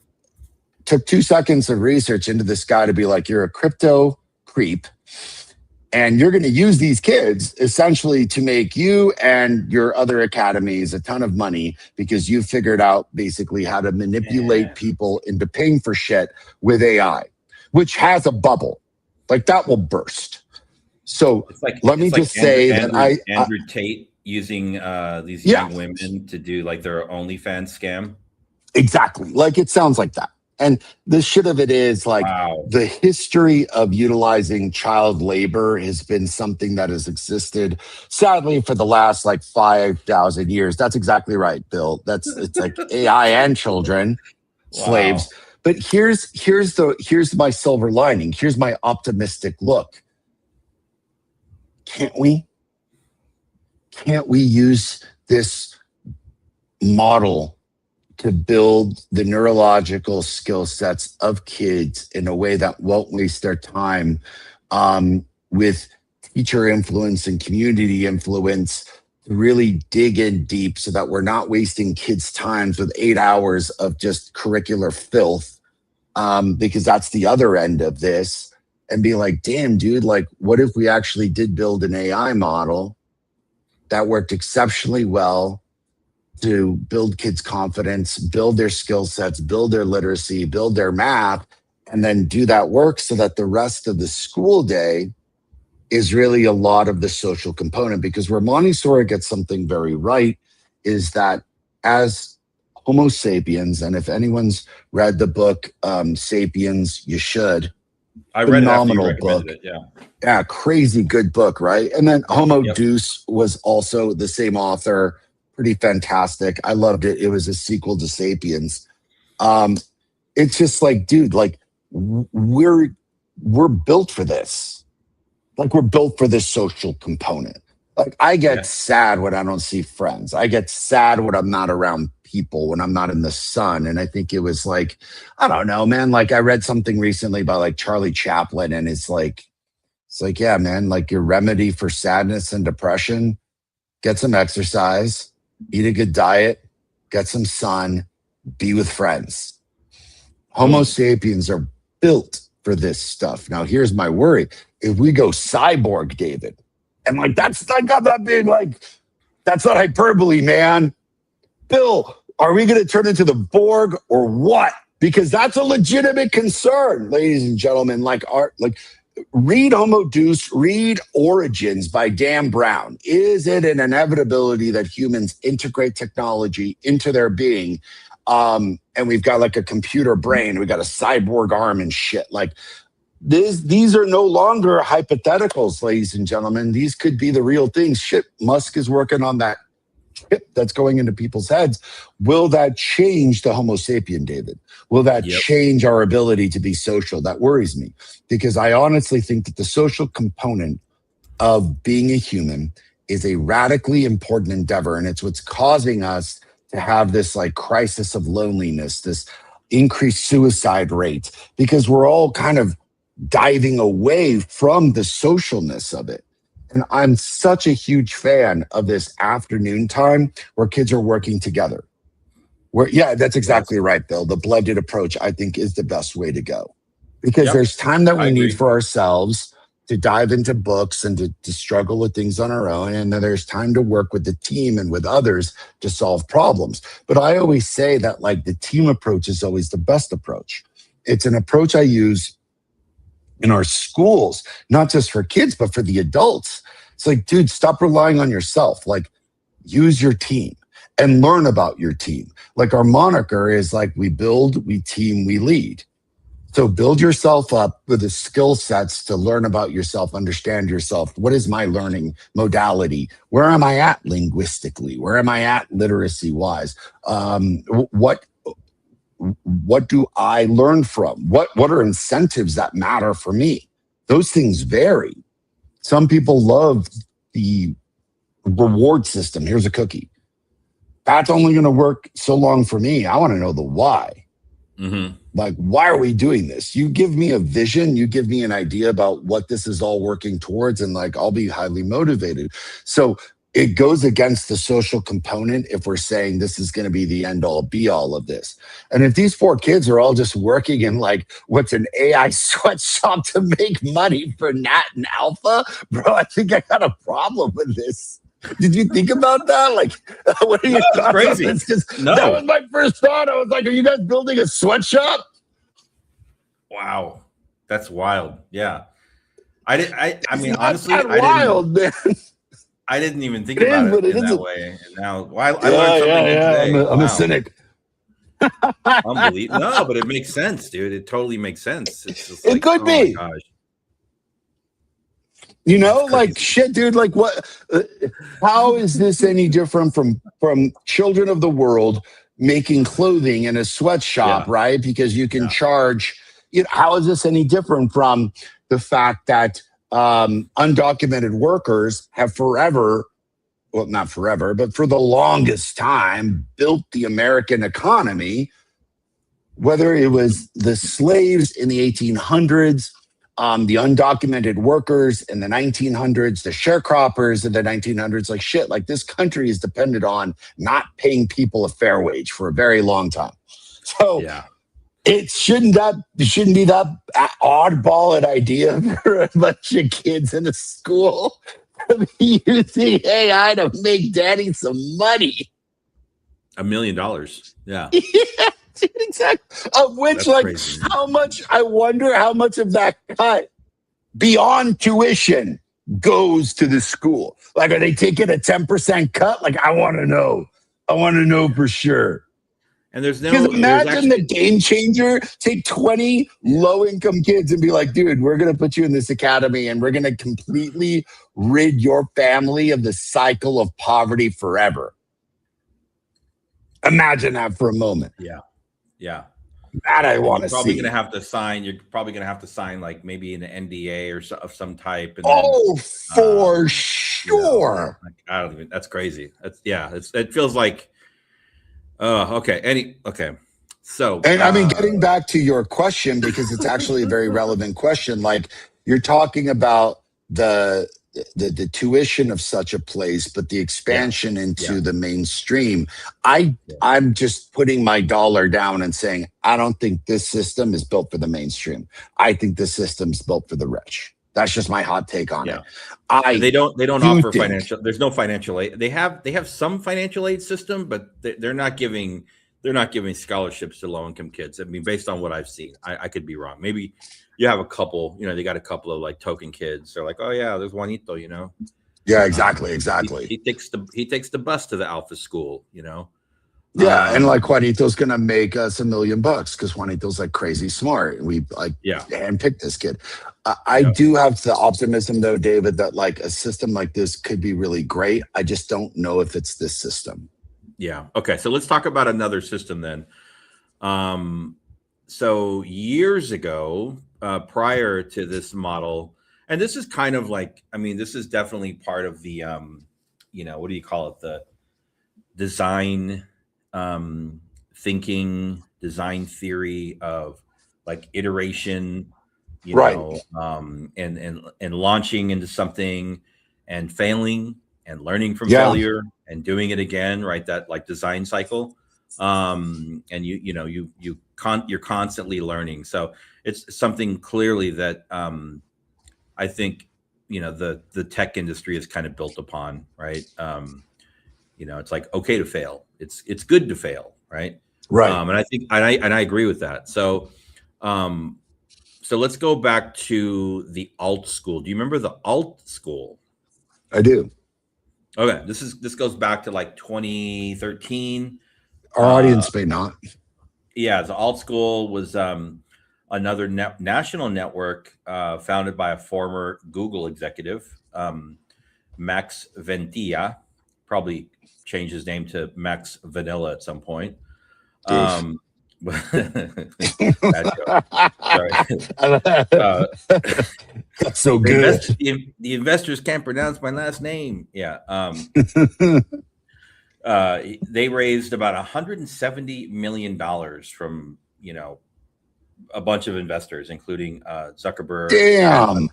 [SPEAKER 2] took 2 seconds of research into this guy to be like, you're a crypto creep. And you're going to use these kids essentially to make you and your other academies a ton of money because you figured out basically how to manipulate people into paying for shit with AI, which has a bubble. Like that will burst. So let me just say that
[SPEAKER 1] Andrew Tate using these young women to do like their OnlyFans scam.
[SPEAKER 2] Exactly. Like it sounds like that. And the shit of it is like the history of utilizing child labor has been something that has existed sadly for the last like 5,000 years. That's exactly right, Bill. It's like AI and children, slaves. But here's my silver lining. Here's my optimistic look. Can't we use this model to build the neurological skill sets of kids in a way that won't waste their time with teacher influence and community influence to really dig in deep so that we're not wasting kids' times with 8 hours of just curricular filth, because that's the other end of this. and be like, damn, dude, like, what if we actually did build an AI model that worked exceptionally well to build kids' confidence, build their skill sets, build their literacy, build their math, and then do that work so that the rest of the school day is really a lot of the social component. Because where Montessori gets something very right is that as Homo sapiens, and if anyone's read the book Sapiens, you should.
[SPEAKER 1] I read it after you
[SPEAKER 2] Phenomenal
[SPEAKER 1] recommended
[SPEAKER 2] book.
[SPEAKER 1] it. Yeah.
[SPEAKER 2] Yeah, crazy good book, right? And then Homo
[SPEAKER 1] Yep.
[SPEAKER 2] Deuce was also the same author, pretty fantastic. I loved it. It was a sequel to Sapiens. It's just like, dude, like we're built for this. Like we're built for this social component. Like I get sad when I don't see friends. I get sad when I'm not around people, when I'm not in the sun. And I think it was like, I don't know, man. Like I read something recently by like Charlie Chaplin, and it's like, yeah, man, like your remedy for sadness and depression, get some exercise, eat a good diet, get some sun, be with friends. Homo sapiens are built for this stuff. Now, here's my worry. If we go cyborg, David, and like, that's not got that big, like, that's not hyperbole, man. Bill, are we going to turn into the Borg or what? Because that's a legitimate concern, ladies and gentlemen. Read Homo Deuce, read Origins by Dan Brown. Is it an inevitability that humans integrate technology into their being? And we've got like a computer brain, we got a cyborg arm and shit. Like these are no longer hypotheticals, ladies and gentlemen. These could be the real things. Shit, Musk is working on that chip that's going into people's heads. Will that change the Homo sapien, David? Will that change our ability to be social? That worries me, because I honestly think that the social component of being a human is a radically important endeavor. And it's what's causing us to have this like crisis of loneliness, this increased suicide rate, because we're all kind of diving away from the socialness of it. And I'm such a huge fan of this afternoon time where kids are working together. That's exactly right, Bill. The blended approach, I think, is the best way to go. Because there's time that we need for ourselves to dive into books and to struggle with things on our own. And then there's time to work with the team and with others to solve problems. But I always say that like the team approach is always the best approach. It's an approach I use in our schools, not just for kids, but for the adults. It's like, dude, stop relying on yourself. Like, use your team and learn about your team. Like our moniker is like, we build, we team, we lead. So build yourself up with the skill sets to learn about yourself, understand yourself. What is my learning modality? Where am I at linguistically? Where am I at literacy wise? What do I learn from? What are incentives that matter for me? Those things vary. Some people love the reward system. Here's a cookie. That's only going to work so long for me. I want to know the why. Mm-hmm. Like, why are we doing this? You give me a vision, you give me an idea about what this is all working towards, and like, I'll be highly motivated. So it goes against the social component if we're saying this is going to be the end all be all of this. And if these 4 kids are all just working in like what's an AI sweatshop to make money for Nat and Alpha, bro, I think I got a problem with this. Did you think about that? Like, what are your thoughts?
[SPEAKER 1] Crazy.
[SPEAKER 2] That was my first thought. I was like, are you guys building a sweatshop?
[SPEAKER 1] Wow. That's wild. Yeah. I mean, honestly,
[SPEAKER 2] man.
[SPEAKER 1] I didn't even think about it in that way. And now I learned something today.
[SPEAKER 2] I'm a cynic.
[SPEAKER 1] Unbelievable. No, but it makes sense, dude. It totally makes sense. It's just
[SPEAKER 2] it could be.
[SPEAKER 1] My gosh.
[SPEAKER 2] You know, like shit, dude. Like, what? How is this any different from children of the world making clothing in a sweatshop, right? Because you can charge. How is this any different from the fact that undocumented workers have forever, well, not forever, but for the longest time, built the American economy? Whether it was the slaves in the 1800s. The undocumented workers in the 1900s, the sharecroppers in the 1900s, like shit, like this country is dependent on not paying people a fair wage for a very long time. So It shouldn't be that oddball an idea for a bunch of kids in a school to be using AI to make daddy some money.
[SPEAKER 1] $1 million. Yeah.
[SPEAKER 2] Yeah, dude, exactly. Of which,
[SPEAKER 1] That's
[SPEAKER 2] like,
[SPEAKER 1] crazy.
[SPEAKER 2] how much? I wonder how much of that cut beyond tuition goes to the school. Like, are they taking a 10% cut? Like, I want to know. I want to know for sure.
[SPEAKER 1] And there's
[SPEAKER 2] Because imagine
[SPEAKER 1] actually,
[SPEAKER 2] the game changer. Take 20 low-income kids and be like, dude, we're going to put you in this academy and we're going to completely rid your family of the cycle of poverty forever. Imagine that for a moment.
[SPEAKER 1] yeah.
[SPEAKER 2] That I want to see.
[SPEAKER 1] You're probably gonna have to sign like maybe an NDA or of some type. And
[SPEAKER 2] oh, for sure.
[SPEAKER 1] Like, I don't even. That's crazy. It feels like. Okay. Okay. So.
[SPEAKER 2] And I mean, getting back to your question, because it's actually a very relevant question. Like, you're talking about the tuition of such a place, but the expansion into the mainstream. I'm just putting my dollar down and saying, I don't think this system is built for the mainstream. I think the system's built for the rich. That's just my hot take on it.
[SPEAKER 1] They don't offer financial. There's no financial aid. They have some financial aid system, but they're not giving scholarships to low income kids. I mean, based on what I've seen, I could be wrong. Maybe you have a couple. They got a couple of like token kids. They're like, oh yeah, there's Juanito.
[SPEAKER 2] Yeah, exactly.
[SPEAKER 1] He takes the bus to the Alpha school.
[SPEAKER 2] Yeah, and like Juanito's gonna make us $1 million because Juanito's like crazy smart. We handpicked this kid. I do have the optimism though, David, that like a system like this could be really great. I just don't know if it's this system.
[SPEAKER 1] Yeah. Okay. So let's talk about another system then. So years ago, prior to this model, and this is kind of like, I mean, this is definitely part of the, what do you call it? The design thinking, design theory of like iteration, and launching into something and failing and learning from failure and doing it again, right? That like design cycle. And you're constantly learning. So it's something clearly that I think the tech industry is kind of built upon, right? It's like okay to fail. It's good to fail, right?
[SPEAKER 2] Right.
[SPEAKER 1] And I think I agree with that. So so let's go back to the alt school. Do you remember the alt school?
[SPEAKER 2] I do.
[SPEAKER 1] Okay, this goes back to like 2013.
[SPEAKER 2] Our audience may not.
[SPEAKER 1] Yeah, the alt school was another national network founded by a former Google executive, Max Ventilla. Probably changed his name to Max Vanilla at some point.
[SPEAKER 2] That's so good.
[SPEAKER 1] The investors can't pronounce my last name. Yeah. They raised about $170 million from, a bunch of investors, including Zuckerberg.
[SPEAKER 2] Damn.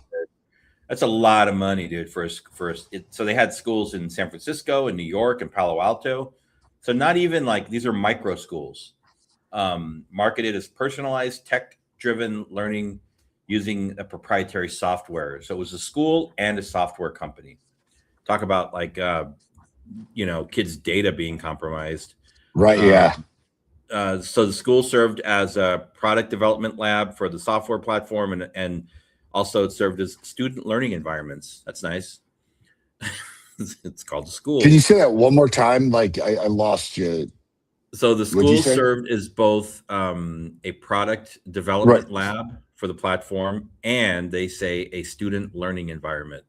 [SPEAKER 1] That's a lot of money, dude. So they had schools in San Francisco and New York and Palo Alto. So not even like these are micro schools, marketed as personalized tech-driven learning using a proprietary software. So it was a school and a software company. Talk about like, kids' data being compromised.
[SPEAKER 2] Right. Yeah.
[SPEAKER 1] So the school served as a product development lab for the software platform, and also it served as student learning environments. That's nice. It's called the school.
[SPEAKER 2] Can you say that one more time? Like I lost you.
[SPEAKER 1] So the school served as both a product development lab for the platform, and they say a student learning environment.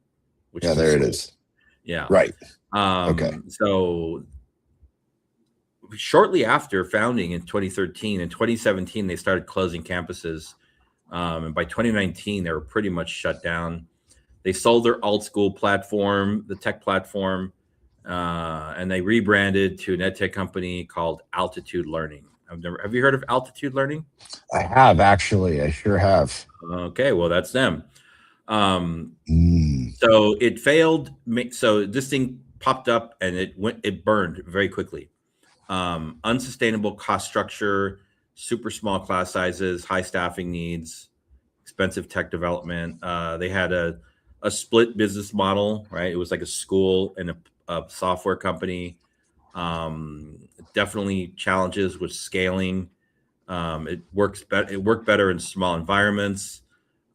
[SPEAKER 1] Which
[SPEAKER 2] there it is.
[SPEAKER 1] Yeah.
[SPEAKER 2] Right.
[SPEAKER 1] Okay. So shortly after founding in 2013, in 2017, they started closing campuses. And by 2019, they were pretty much shut down. They sold their alt school platform, the tech platform, and they rebranded to an ed tech company called Altitude Learning. Have you heard of Altitude Learning?
[SPEAKER 2] I have, actually. I sure have.
[SPEAKER 1] Okay, well, that's them. So it failed. So this thing popped up and it burned very quickly. Unsustainable cost structure, super small class sizes, high staffing needs, expensive tech development. They had a split business model, right? It was like a school and a software company. Definitely challenges with scaling. It works better. It worked better in small environments.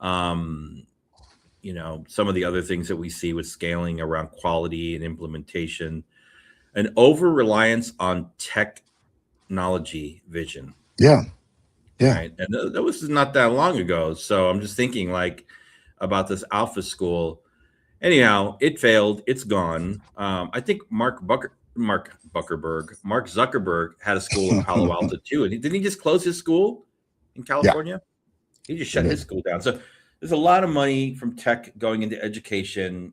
[SPEAKER 1] You know, some of the other things that we see with scaling around quality and implementation, an over reliance on technology vision.
[SPEAKER 2] Yeah. Yeah.
[SPEAKER 1] Right. And that was not that long ago. So I'm just thinking like about this Alpha School. Anyhow, it failed. It's gone. I think Mark Zuckerberg had a school in Palo Alto too. And didn't he just close his school in California? Yeah. He just shut his school down. So there's a lot of money from tech going into education.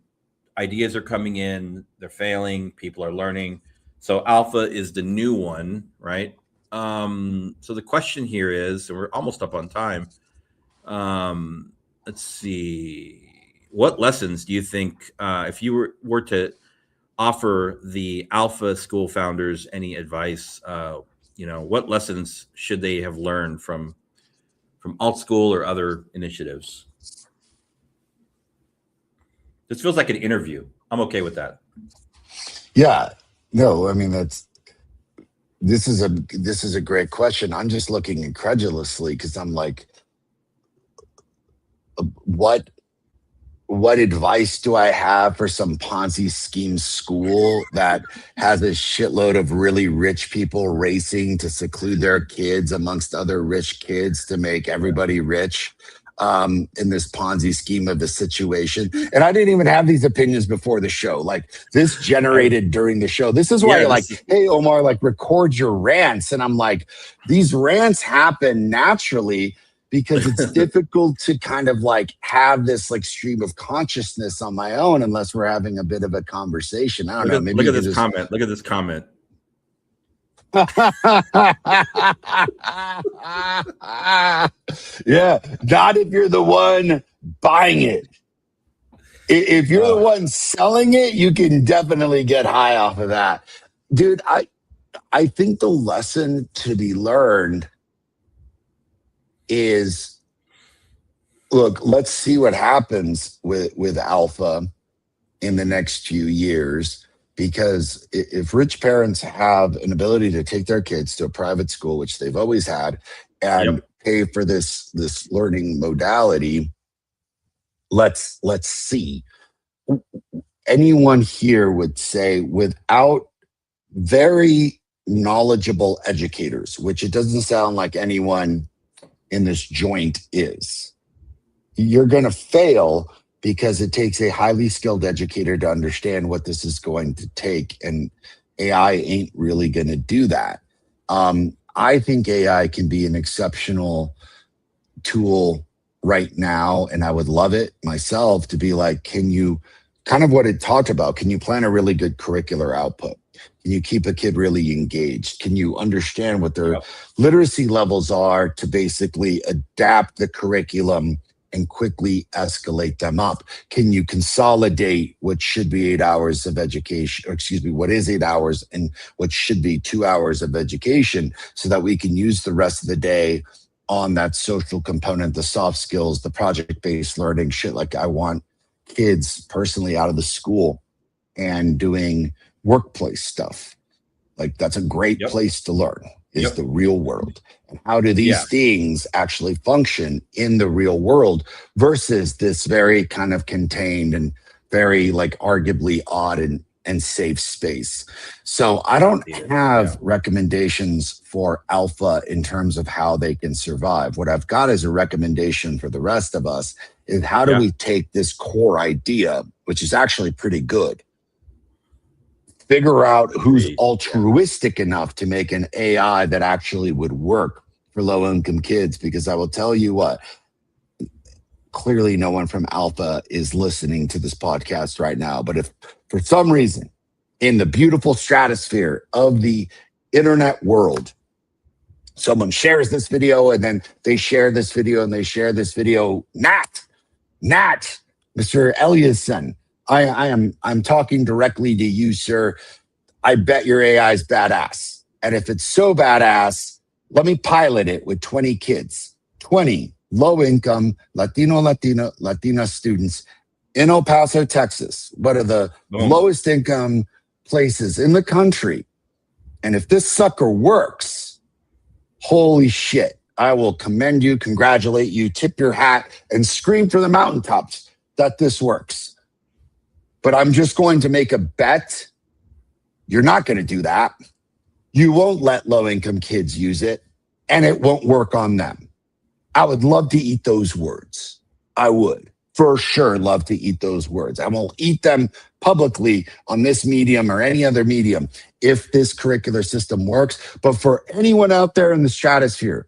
[SPEAKER 1] Ideas are coming in. They're failing. People are learning. So Alpha is the new one, right? So the question here is, and we're almost up on time. Let's see. What lessons do you think, if you were to offer the Alpha School founders any advice, you know, what lessons should they have learned from Alt School or other initiatives? This feels like an interview. I'm okay with that.
[SPEAKER 2] Yeah. No, I mean, this is a great question. I'm just looking incredulously because I'm like, what advice do I have for some Ponzi scheme school that has a shitload of really rich people racing to seclude their kids amongst other rich kids to make everybody rich in this Ponzi scheme of the situation? And I didn't even have these opinions before the show. Like, this generated during the show. This is why you're like, hey, Omar, like, record your rants. And I'm like, these rants happen naturally because it's difficult to kind of like have this like stream of consciousness on my own unless we're having a bit of a conversation. I don't know. Maybe
[SPEAKER 1] look at this comment. Look at this comment.
[SPEAKER 2] Yeah, not if you're the one buying it. If you're the one selling it, you can definitely get high off of that. Dude, I think the lesson to be learned is, look, let's see what happens with Alpha in the next few years. Because if rich parents have an ability to take their kids to a private school, which they've always had, and pay for this learning modality, let's see. Anyone here would say, without very knowledgeable educators, which it doesn't sound like anyone in this joint is, you're going to fail, because it takes a highly skilled educator to understand what this is going to take. And AI ain't really going to do that. I think AI can be an exceptional tool right now. And I would love it myself to be like, can you, kind of what it talked about, can you plan a really good curricular output? Can you keep a kid really engaged? Can you understand what their literacy levels are to basically adapt the curriculum and quickly escalate them up? Can you consolidate what should be 8 hours of education, or excuse me, what is 8 hours and what should be 2 hours of education, so that we can use the rest of the day on that social component, the soft skills, the project-based learning shit. Like, I want kids personally out of the school and doing workplace stuff. Like, that's a great place to learn, is the real world. And how do these things actually function in the real world versus this very kind of contained and very like arguably odd and safe space. So I don't have recommendations for Alpha in terms of how they can survive. What I've got is a recommendation for the rest of us is, how do we take this core idea, which is actually pretty good, figure out who's altruistic enough to make an AI that actually would work for low-income kids. Because I will tell you what, clearly no one from Alpha is listening to this podcast right now. But if for some reason in the beautiful stratosphere of the internet world, someone shares this video and then they share this video and they share this video, Nat, Mr. Eliasson, I'm talking directly to you, sir. I bet your AI is badass. And if it's so badass, Let me pilot it with 20 kids, 20 low income Latina students in El Paso, Texas. What are the
[SPEAKER 1] Boom.
[SPEAKER 2] lowest income places in the country? And if this sucker works, holy shit, I will commend you, congratulate you, tip your hat, and scream from the mountaintops that this works. But I'm just going to make a bet. You're not going to do that. You won't let low-income kids use it, and it won't work on them. I would love to eat those words. I would, for sure, love to eat those words. I will eat them publicly on this medium or any other medium if this curricular system works. But for anyone out there in the stratosphere,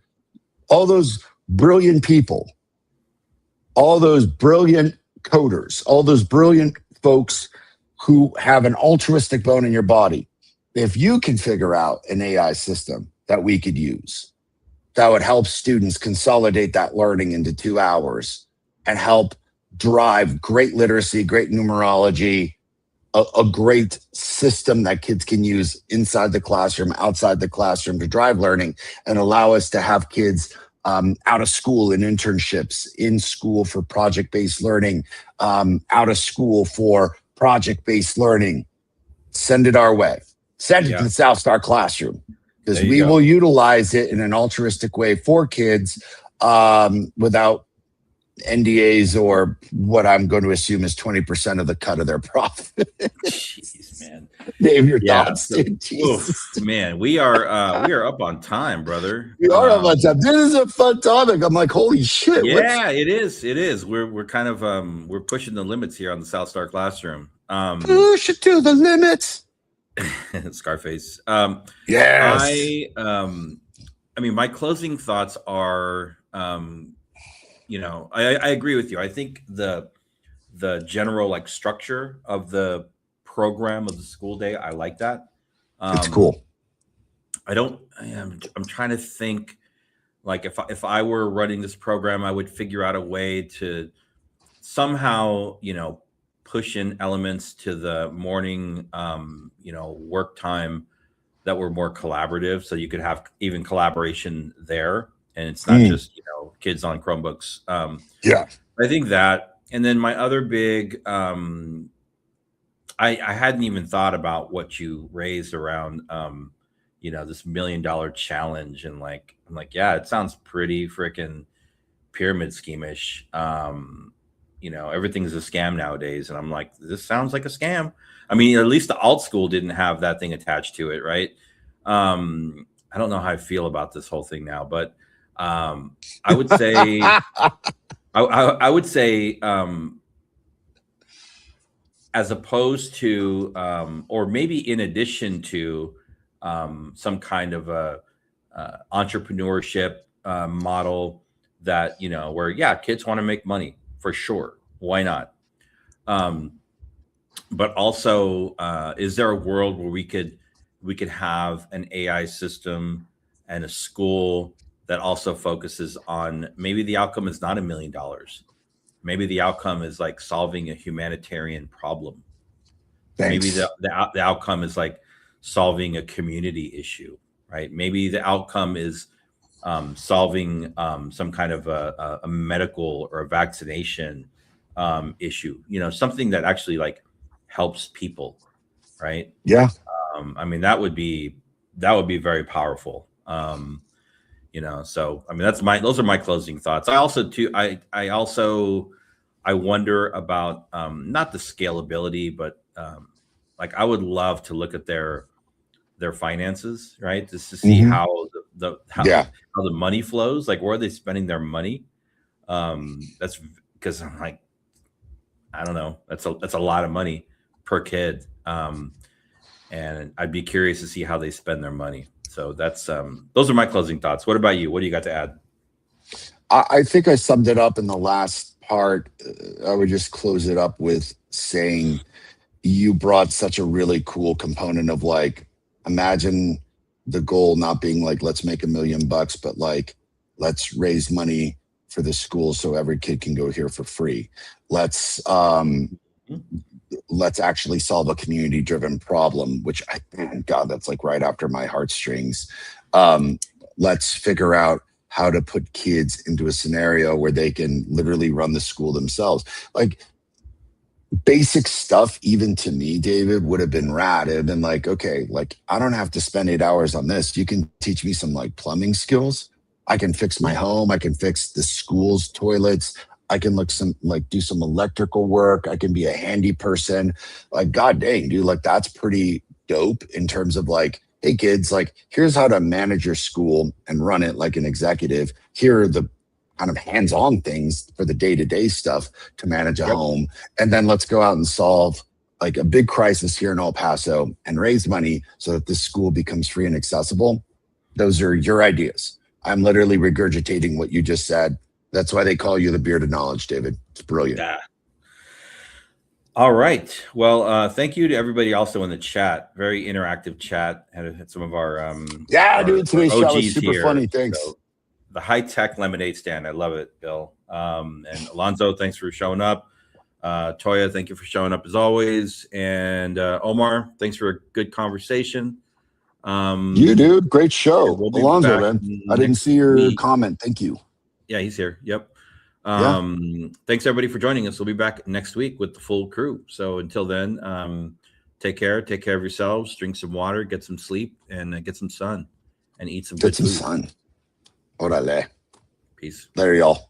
[SPEAKER 2] all those brilliant people, all those brilliant coders, all those brilliant folks who have an altruistic bone in your body, if you can figure out an AI system that we could use that would help students consolidate that learning into 2 hours and help drive great literacy, great numerology, a great system that kids can use inside the classroom, outside the classroom to drive learning and allow us to have kids out of school in internships, in school for project-based learning, out of school for project-based learning. Send it our way. Send it to the South Star Classroom, because we will utilize it in an altruistic way for kids without NDAs or what I'm going to assume is 20% of the cut of their profit.
[SPEAKER 1] Jeez, man.
[SPEAKER 2] Dave, your thoughts?
[SPEAKER 1] Man, we are up on time, brother.
[SPEAKER 2] We are up on time. This is a fun topic. I'm like, holy shit.
[SPEAKER 1] Yeah, it is. It is. We're kind of we're pushing the limits here on the South Star Classroom.
[SPEAKER 2] Push it to the limits.
[SPEAKER 1] Scarface.
[SPEAKER 2] Yes.
[SPEAKER 1] I mean, my closing thoughts are I agree with you. I think the general like structure of the program of the school day, I like that.
[SPEAKER 2] It's cool.
[SPEAKER 1] I'm trying to think, like, if I were running this program, I would figure out a way to somehow, push in elements to the morning, work time that were more collaborative. So you could have even collaboration there. And it's not just, kids on Chromebooks. I think that. And then my other big, I hadn't even thought about what you raised around, this $1 million challenge. And I'm like, yeah, it sounds pretty freaking pyramid scheme-ish. Everything's a scam nowadays. And I'm like, this sounds like a scam. I mean, at least the alt school didn't have that thing attached to it, right? I don't know how I feel about this whole thing now, but I would say, I would say, as opposed to, or maybe in addition to, some kind of a entrepreneurship model that where kids want to make money for sure. Why not? But also, is there a world where we could have an AI system and a school that also focuses on, maybe the outcome is not $1 million. Maybe the outcome is like solving a humanitarian problem.
[SPEAKER 2] Thanks.
[SPEAKER 1] Maybe the outcome is like solving a community issue, right? Maybe the outcome is solving some kind of a medical or a vaccination issue, something that actually like helps people, right?
[SPEAKER 2] Yeah.
[SPEAKER 1] I mean, that would be very powerful. So I mean, those are my closing thoughts. I also I wonder about not the scalability, but I would love to look at their finances, right? Just to see how the money flows, like where are they spending their money? That's because I'm like, I don't know. That's a lot of money per kid. And I'd be curious to see how they spend their money. So that's those are my closing thoughts. What about you? What do you got to add?
[SPEAKER 2] I think I summed it up in the last part. I would just close it up with saying you brought such a really cool component of like, imagine the goal not being like, let's make $1 million, but like, let's raise money for the school so every kid can go here for free. Let's actually solve a community driven problem, which God, that's like right after my heartstrings. let's figure out how to put kids into a scenario where they can literally run the school themselves. Like basic stuff, even to me, David, would have been rad. It'd been like, okay, like I don't have to spend 8 hours on this. You can teach me some like plumbing skills. I can fix my home. I can fix the school's toilets. I can do some electrical work. I can be a handy person. Like, god dang, dude, like that's pretty dope in terms of like, hey kids, like here's how to manage your school and run it like an executive. Here are the kind of hands-on things for the day-to-day stuff to manage a home. And then let's go out and solve like a big crisis here in El Paso and raise money so that this school becomes free and accessible. Those are your ideas. I'm literally regurgitating what you just said. That's why they call you the beard of knowledge, David. It's brilliant.
[SPEAKER 1] Yeah. All right. Well, thank you to everybody also in the chat. Very interactive chat. Had some of our
[SPEAKER 2] dude, today's show was super
[SPEAKER 1] here.
[SPEAKER 2] funny. Thanks.
[SPEAKER 1] So, the high-tech lemonade stand. I love it, Bill. And Alonzo, thanks for showing up. Toya, thank you for showing up as always. And Omar, thanks for a good conversation.
[SPEAKER 2] You, dude. Great show.
[SPEAKER 1] We'll be
[SPEAKER 2] Alonzo, man. I didn't see your comment. Thank you.
[SPEAKER 1] Yeah, he's here. Yep. Thanks, everybody, for joining us. We'll be back next week with the full crew. So until then, take care. Take care of yourselves. Drink some water. Get some sleep. And get some sun. And eat some good food.
[SPEAKER 2] Sun. Orale.
[SPEAKER 1] Peace.
[SPEAKER 2] Later, y'all.